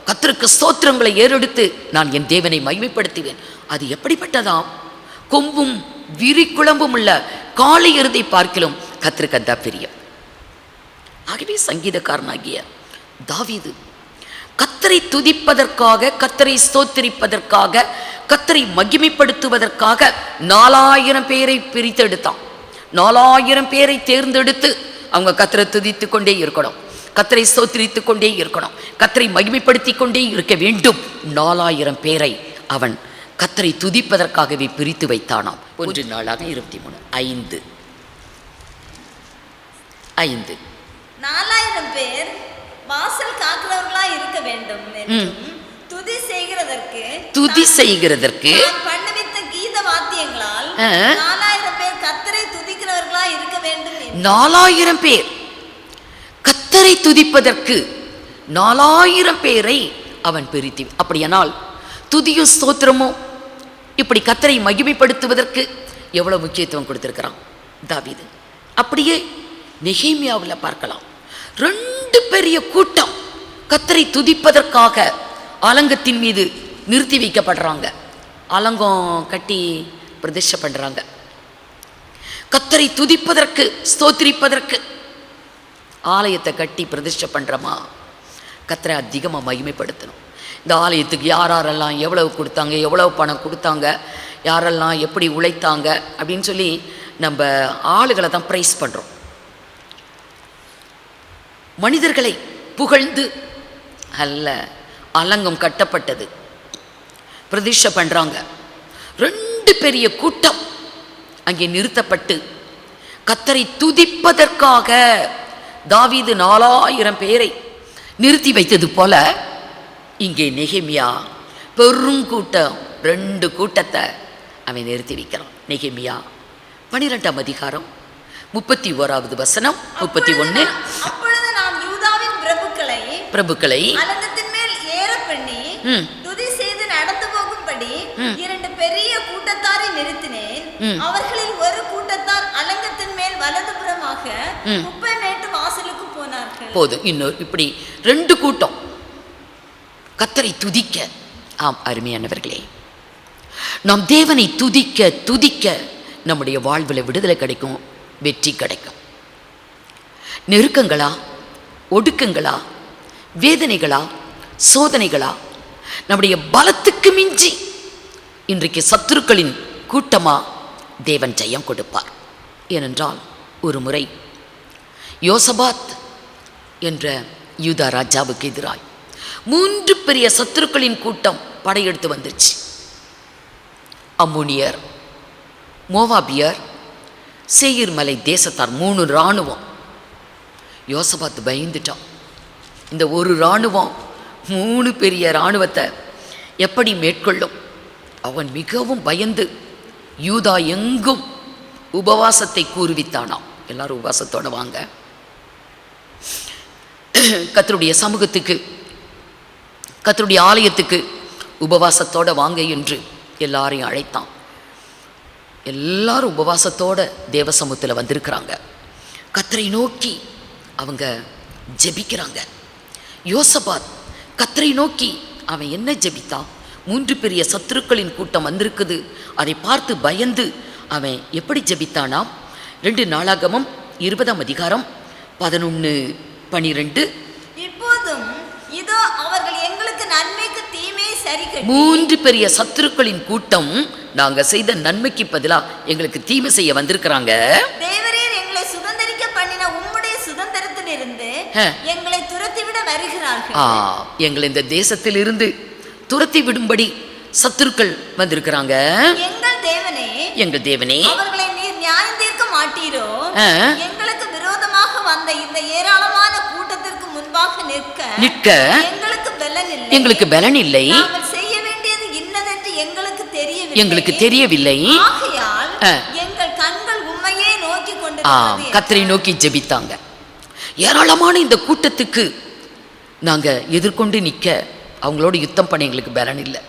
கர்த்தருக்கு ஸ்தோத்திரங்களை ஏறெடுத்து நான் என் தேவனை மகிமைப்படுத்துவேன். அது எப்படிப்பட்டதாம்? கொம்பும் விரிகுளம்பும் உள்ள காளை எருதை பார்க்கிலும் கர்த்தருக்கு அந்த பிரியம். ஆகவே சங்கீதக்காரனாகிய தாவீது கர்த்தரை துதிப்பதற்காக, கர்த்தரை ஸ்தோத்திரிப்பதற்காக, கர்த்தரை மகிமைப்படுத்துவதற்காக 4000 பேரை பிரித்தெடுத்தான். 4000 பேரை தேர்ந்தெடுத்து அவங்க கர்த்தரை துதித்து கொண்டே இருக்கணும், கர்த்தரை ஸ்தோத்திரித்து கொண்டே இருக்கணும், கர்த்தரை மகிமைப்படுத்தி கொண்டே இருக்க வேண்டும். 4000 பேரை அவன் கர்த்தரை துதிப்பதற்காகவே பிரித்து வைத்தானாம். 1 நாளாக 23, 5. 5. 4000 பேர் வாசல் காக்கிறவர்களாய் இருக்க வேண்டும் என்றும் துதி செய்கிறதற்கு நான் பண்ணுவித்த கீத வாத்தியங்களால் 4000 பேர் கர்த்தரை துதிக்கிறவர்களாய் இருக்க வேண்டும். 4000 பேர் கர்த்தரை துதிப்பதற்கு 4000 பேரை அவன் பிரித்து. அப்படியானால் துதியும் ஸ்தோத்திரமும் இப்படி கர்த்தரை மகிமைப்படுத்துவதற்கு எவ்வளவு முக்கியத்துவம் கொடுத்திருக்கிறான் தாவீது. அப்படியே நெகேமியாவில் பார்க்கலாம். 2 பெரிய கூட்டம் கர்த்தரை துதிப்பதற்காக அலங்கத்தின் மீது நிறுத்தி வைக்கப்படுறாங்க. அலங்கம் கட்டி பிரதிஷ்டை பண்றாங்க. கர்த்தரை துதிப்பதற்கு ஸ்தோத்திரிப்பதற்கு ஆலயத்தை கட்டி பிரதிஷ்டை பண்றோமா, கர்த்தரை அதிகமாக மகிமைப்படுத்தணும். இந்த ஆலயத்துக்கு யாரெல்லாம் எவ்வளவு கொடுத்தாங்க, எவ்வளவு பணம் கொடுத்தாங்க, யாரெல்லாம் எப்படி உழைத்தாங்க அப்படின்னு சொல்லி நம்ம ஆளுகளை தான் ப்ரைஸ் பண்ணுறோம். மனிதர்களை புகழ்ந்து அல்ல. அலங்கம் கட்டப்பட்டது, பிரதிஷ்டை பண்ணுறாங்க. 2 பெரிய கூட்டம் அங்கே நிறுத்தப்பட்டு கர்த்தரை துதிப்பதற்காக தாவீது 4000 பேரை நிறுத்தி வைத்தது போல இங்கே நெகேமியா பெரும் கூட்டம் 2 கூட்டத்தை அவன் நிறுத்தி வைக்கிறான். நெகேமியா 12ஆம் அதிகாரம் 31வது வசனம் 31. அப்பொழுது நான் யூதாவின் பிரபுக்களை அலங்கத்தின் மேல் ஏற பண்ணி துதி செய்து நடந்து போகும்படி 2 பெரிய கூட்டத்தாரை நிறுத்தினேன். அவர்களில் ஒரு கூட்டத்தார் அலங்கத்தின் மேல் வலதுபுறமாக குப்பை மேட்டு வாசலுக்கு போனார்கள். போதும். இன்னொரு இப்படி 2 கூட்டம் கர்த்தரை துதிக்க. ஆம் அருமையானவர்களே, நாம் தேவனை துதிக்க துதிக்க நம்முடைய வாழ்வில் விடுதலை கிடைக்கும், வெற்றி கிடைக்கும். நெருக்கங்களா, ஒடுக்கங்களா, வேதனைகளா, சோதனைகளா, நம்முடைய பலத்துக்கு மிஞ்சி இன்றைக்கு சத்துருக்களின் கூட்டமா தேவன் ஜெயம் கொடுப்பார். ஏனென்றால் ஒரு முறை யோசபாத் என்ற யூதா ராஜாவுக்கு எதிராய் 3 பெரிய சத்துருக்களின் கூட்டம் படையெடுத்து வந்துருச்சு. அம்மோனியர், மோவாபியர், சேயீர் மலை தேசத்தார் 3 இராணுவம். யோசபாத் பயந்துட்டான். இந்த ஒரு இராணுவம் 3 பெரிய இராணுவத்தை எப்படி மேற்கொள்ளும்? அவன் மிகவும் பயந்து யூதா எங்கும் உபவாசத்தை கூறுவித்தானாம். எல்லாரும் உபவாசத்தோட வாங்க, கர்த்தருடைய சமூகத்துக்கு, கர்த்தருடைய ஆலயத்துக்கு உபவாசத்தோட வாங்க என்று எல்லாரையும் அழைத்தான். எல்லாரும் உபவாசத்தோட தேவசமூகத்தில் வந்திருக்கிறாங்க. கர்த்தரை நோக்கி அவங்க ஜெபிக்கிறாங்க. யோசபாத் கர்த்தரை நோக்கி அவன் என்ன ஜெபித்தான்? 3 பெரிய சத்துருக்களின் கூட்டம் வந்திருக்குது. அதை பார்த்து பயந்து அவன் எப்படி ஜெபித்தானாம்? 2 நாளாகமம் 20ஆம் அதிகாரம் 11, 12. இப்போதும் இதோ அவர்கள் எங்களுக்கு நன்மைக்கு தீமையை சரிக்கட்டி 3 பெரிய சத்துருக்களின் கூட்டம் நாங்க செய்த நன்மைக்கு பதிலா எங்களுக்கு தீமை செய்ய வந்திருக்கிறாங்க. தேவரீர் எங்களை சுதந்தரிக்க பண்ணின உம்முடைய சுதந்திரத்திலிருந்து எங்களை துரத்திவிட வருகிறார்கள். எங்களை இந்த தேசத்தில் இருந்து துரத்தி விடும்படி சத்துருக்கள் வந்திருக்கிறாங்க. எங்கள் தேவனே அவர்களை நீர் நியாயம் தீர்க்க மாட்டீரோ? எங்களுக்கு விரோதமாக வந்த இந்த ஏராளமான கூட்டத்திற்கு முன்பாக நிற்க எங்களுக்கு பலன் இல்லை. நாங்கள் செய்ய வேண்டியது இன்னதென்று எங்களுக்கு தெரியவில்லை. ஆகையால் எங்கள் கண்கள் உம்மையே நோக்கி கொண்டிருக்கிறது. கர்த்தரை நோக்கி ஜெபித்தாங்க. ஏராளமான இந்த கூட்டத்துக்கு நாங்க எதிர்கொண்டு நிற்க, அவங்களோட யுத்தம் பண்ண எங்களுக்கு பலன் இல்லை.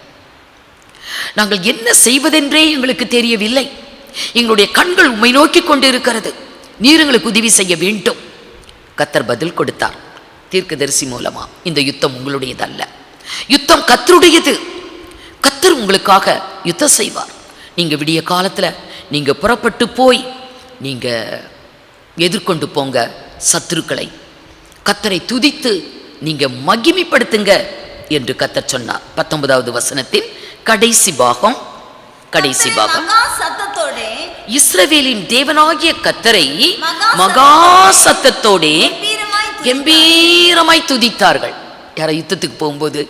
நாங்கள் என்ன செய்வதென்றே எங்களுக்கு தெரியவில்லை. எங்களுடைய கண்கள் உம்மை நோக்கி கொண்டு இருக்கிறது. நீர் எங்களுக்கு உதவி செய்ய வேண்டும். கர்த்தர் பதில் கொடுத்தார் தீர்க்கதரிசி மூலமா. இந்த யுத்தம் உங்களுடையதல்ல, யுத்தம் கர்த்தருடையது. கர்த்தர் உங்களுக்காக யுத்தம் செய்வார். நீங்க விடிய காலத்துல நீங்க புறப்பட்டு போய் நீங்க எதிர்கொண்டு போங்க சத்துருக்களை. கர்த்தரை துதித்து நீங்க மகிமைப்படுத்துங்க என்று கர்த்தர் சொன்னார். 19வது வசனத்தின் கடைசி பாகம். இஸ்ரவேலின் தேவனாகிய கர்த்தரை மகா சத்தத்தோடே கம்பீரமாய் துதித்தார்கள். யார யுத்தத்துக்கு போகும்போது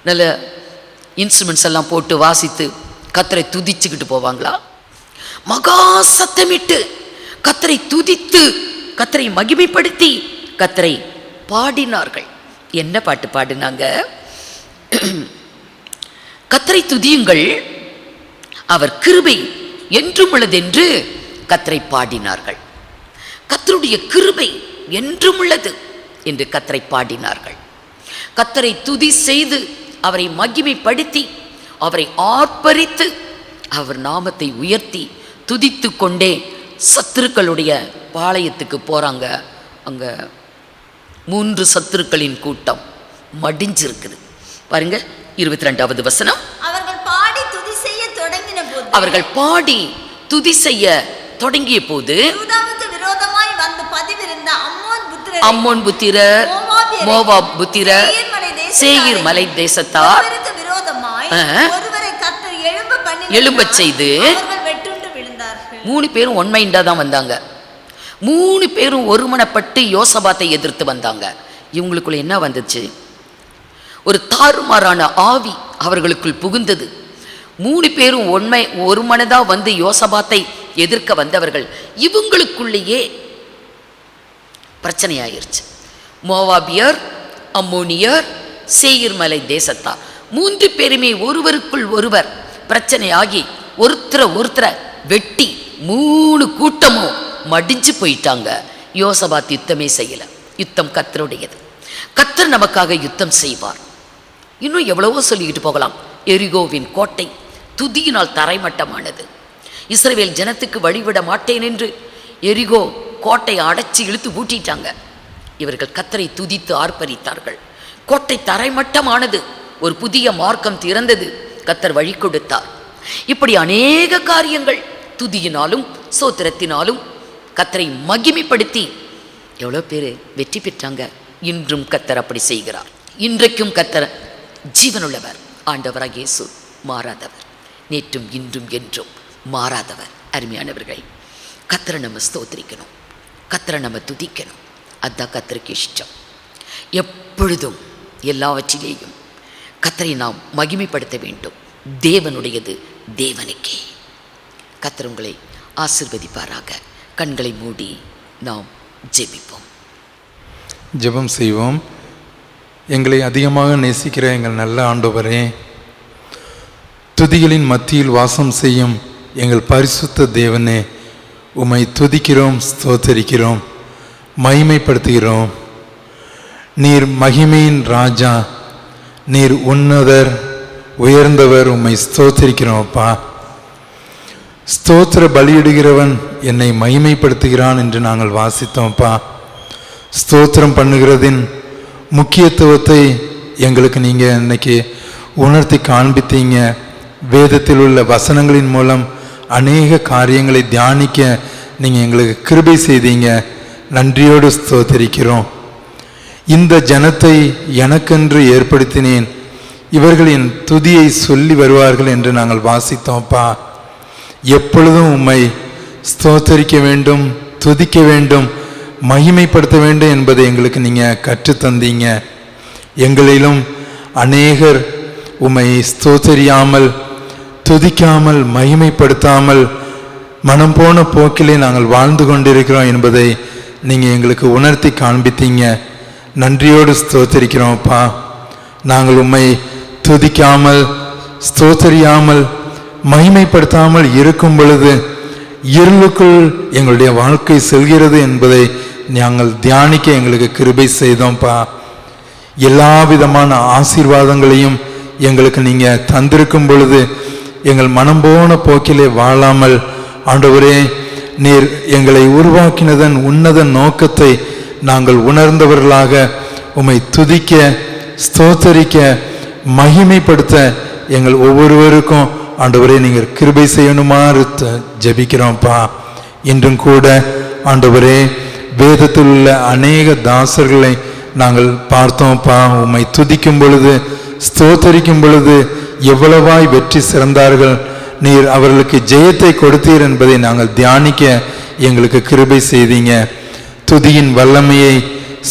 நல்ல இன்ஸ்ட்ருமெண்ட்ஸ் எல்லாம் போட்டு வாசித்து கர்த்தரை துதிச்சுக்கிட்டு போவாங்களா? மகா சத்தமிட்டு கர்த்தரை துதித்து கர்த்தரை மகிமைப்படுத்தி கர்த்தரை பாடினார்கள். என்ன பாட்டு பாடினாங்க? கர்த்தரை துதியுங்கள், அவர் கிருபை என்றும் உள்ளதென்று கர்த்தரை பாடினார்கள். கர்த்தருடைய கிருபை என்றும் உள்ளது என்று கர்த்தரை பாடினார்கள். கர்த்தரை துதி செய்து அவரை மகிமைப்படுத்தி அவரை ஆர்ப்பரித்து அவர் நாமத்தை உயர்த்தி துதித்து கொண்டே சத்துருக்களுடைய பாளையத்துக்கு போறாங்க. அங்க 3 சத்துருக்களின் கூட்டம் மடிஞ்சிருக்குது பாருங்க. 22வது வசனம். அவர்கள் பாடி துதி செய்ய தொடங்கின போது அவர்கள் பாடி துதி செய்ய தொடங்கிய போது யூதாவுக்கு விரோதமாய் வந்து பதிவிருந்த அம்மோன் புத்திரர், மோவாப் புத்திரர், சேயீர் மலை தேசத்தார் விரோதமாய் ஒருவரை கர்த்தர் எழும்பச் செய்து அவர்கள் வெட்டுண்டு விழுந்தார்கள். 3 பேரும் ஒன்மைண்டா தான் வந்தாங்க. 3 பேரும் ஒருமனப்பட்டு யோசபாத்தை எதிர்த்து வந்தாங்க. இவங்களுக்குள்ள என்ன வந்துச்சு? ஒரு தாறுமாறான ஆவி அவர்களுக்குள் புகுந்தது. 3 பேரும் ஒரு மனதா வந்து யோசபாத்தை எதிர்க்க வந்தவர்கள். இவங்களுக்குள்ளேயே பிரச்சனை ஆயிருச்சு. மோவாபியர், அம்மோனியர், சேயீர் மலை தேசத்தார் 3 பேருமே ஒருவருக்குள் ஒருவர் பிரச்சனை ஆகி ஒருத்தரை வெட்டி 3 கூட்டமும் மடிஞ்சு போயிட்டாங்க. யோசபாத் யுத்தமே செய்யல. யுத்தம் கர்த்தருடையது. கர்த்தர் நமக்காக யுத்தம் செய்வார். இன்னும் எவ்வளவோ சொல்லிக்கிட்டு போகலாம். எரிகோவின் கோட்டை துதியினால் தரைமட்டமானது. இஸ்ரவேல் ஜனத்துக்கு வழிவிட மாட்டேன் என்று எரிகோ கோட்டை அடைச்சி இழுத்து பூட்டிட்டாங்க. இவர்கள் கர்த்தரை துதித்து ஆர்ப்பரித்தார்கள். கோட்டை தரைமட்டமானது. ஒரு புதிய மார்க்கம் திறந்தது. கர்த்தர் வழி கொடுத்தார். இப்படி அநேக காரியங்கள் துதியினாலும் சோத்திரத்தினாலும் கர்த்தரை மகிமைப்படுத்தி எவ்வளோ பேர் வெற்றி பெற்றாங்க. இன்றும் கர்த்தர் அப்படி செய்கிறார். இன்றைக்கும் கர்த்தர் ஜீவனுள்ளவர். ஆண்டவராகிய இயேசு மாறாதவர். நேற்றும் இன்றும் என்றும் மாறாதவர். அருமையானவர்கள், கர்த்தரை நம்ம ஸ்தோத்திரிக்கணும், கர்த்தரை நம்ம துதிக்கணும். அதுதான் கர்த்தருக்கு இஷ்டம். எப்பொழுதும் எல்லாவற்றிலேயும் கர்த்தரை நாம் மகிமைப்படுத்த வேண்டும். தேவனுடையது தேவனுக்கே. கர்த்தர் உங்களை ஆசீர்வதிப்பாராக. கண்களை மூடி நாம் ஜெபிப்போம். ஜெபம் செய்வோம். எங்களை அதிகமாக நேசிக்கிற எங்கள் நல்ல ஆண்டவரே, துதிகளின் மத்தியில் வாசம் செய்யும் எங்கள் பரிசுத்த தேவனே, உம்மை துதிக்கிறோம், ஸ்தோத்தரிக்கிறோம், மகிமைப்படுத்துகிறோம். நீர் மகிமையின் ராஜா, நீர் உன்னதர், உயர்ந்தவர். உம்மை ஸ்தோத்தரிக்கிறோம் அப்பா. ஸ்தோத்திர பலியிடுகிறவன் என்னை மகிமைப்படுத்துகிறான் என்று நாங்கள் வாசித்தோம்ப்பா. ஸ்தோத்திரம் பண்ணுகிறதின் முக்கியத்துவத்தை எங்களுக்கு நீங்கள் இன்னைக்கு உணர்த்தி காண்பித்தீங்க. வேதத்தில் உள்ள வசனங்களின் மூலம் அநேக காரியங்களை தியானிக்க நீங்கள் எங்களுக்கு கிருபை செய்தீங்க. நன்றியோடு ஸ்தோத்தரிக்கிறோம். இந்த ஜனத்தை எனக்கென்று ஏற்படுத்தினேன், இவர்கள் என் துதியை சொல்லி வருவார்கள் என்று நாங்கள் வாசித்தோம்ப்பா. எப்பொழுதும் உம்மை ஸ்தோத்தரிக்க வேண்டும், துதிக்க வேண்டும், மகிமைப்படுத்த வேண்டும் என்பதை எங்களுக்கு நீங்கள் கற்றுத்தந்தீங்க. எங்களிலும் அநேகர் உம்மை ஸ்தோத்தரியாமல், துதிக்காமல், மகிமைப்படுத்தாமல் மனம் போன போக்கிலே நாங்கள் வாழ்ந்து கொண்டிருக்கிறோம் என்பதை நீங்கள் எங்களுக்கு உணர்த்தி காண்பித்தீங்க. நன்றியோடு ஸ்தோத்தரிக்கிறோம்ப்பா. நாங்கள் உம்மை துதிக்காமல், ஸ்தோத்தரியாமல், மகிமைப்படுத்தாமல் இருக்கும் பொழுது இருளுக்குள் எங்களுடைய வாழ்க்கை செல்கிறது என்பதை நாங்கள் தியானிக்க எங்களுக்கு கிருபை செய்தோம்ப்பா. எல்லா விதமான ஆசீர்வாதங்களையும் எங்களுக்கு நீங்கள் தந்திருக்கும் பொழுது எங்கள் மனம் போன போக்கிலே வாழாமல், ஆண்டவரே, நீர் எங்களை உருவாக்கினதன் உன்னத நோக்கத்தை நாங்கள் உணர்ந்தவர்களாக உம்மை துதிக்க, ஸ்தோத்தரிக்க, மகிமைப்படுத்த எங்கள் ஒவ்வொருவருக்கும் ஆண்டவரே நீங்கள் கிருபை செய்யணுமாறு ஜெபிக்கிறோம்ப்பா. இன்றும் கூட ஆண்டவரே, வேதத்தில் உள்ள அநேக தாசர்களை நாங்கள் பார்த்தோம்ப்பா. உம்மை துதிக்கும் பொழுது, ஸ்தோத்தரிக்கும் பொழுது எவ்வளவாய் வெற்றி சிறந்தார்கள். நீர் அவர்களுக்கு ஜெயத்தை கொடுத்தீர் என்பதை நாங்கள் தியானிக்க எங்களுக்கு கிருபை செய்தீங்க. துதியின் வல்லமையை,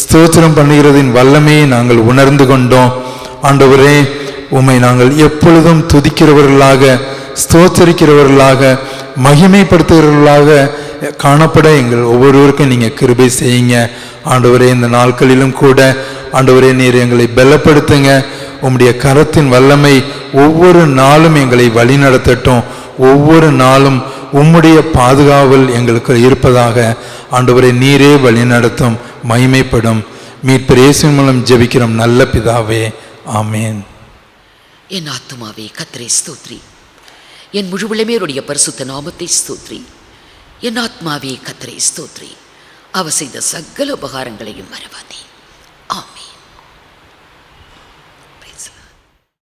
ஸ்தோத்திரம் பண்ணுகிறதின் வல்லமையை நாங்கள் உணர்ந்து கொண்டோம். ஆண்டவரே, உம்மை நாங்கள் எப்பொழுதும் துதிக்கிறவர்களாக, ஸ்தோத்தரிக்கிறவர்களாக, மகிமைப்படுத்துகிறவர்களாக காணப்பட எங்கள் ஒவ்வொருவருக்கும் நீங்கள் கிருபை செய்யுங்க ஆண்டவரே. இந்த நாட்களிலும் கூட ஆண்டவரே நீர் எங்களை பலப்படுத்துங்க. உம்முடைய கரத்தின் வல்லமை ஒவ்வொரு நாளும் எங்களை வழிநடத்தட்டும். ஒவ்வொரு நாளும் உம்முடைய பாதுகாவல் எங்களுக்கு இருப்பதாக ஆண்டவரே நீரே வழிநடத்தும், மகிமைப்படும். மீட்பர் இயேசுவின் மூலம் ஜெபிக்கிறோம் நல்ல பிதாவே, ஆமேன். என் ஆத்துமாவே கர்த்தரை ஸ்தோத்ரி, என் முழுவலுமே பரிசுத்த நாமத்தை ஸ்தோத்ரி. என் ஆத்மாவே கர்த்தரை ஸ்தோத்ரி, அவர் செய்த சகல உபகாரங்களையும் மறவாதே.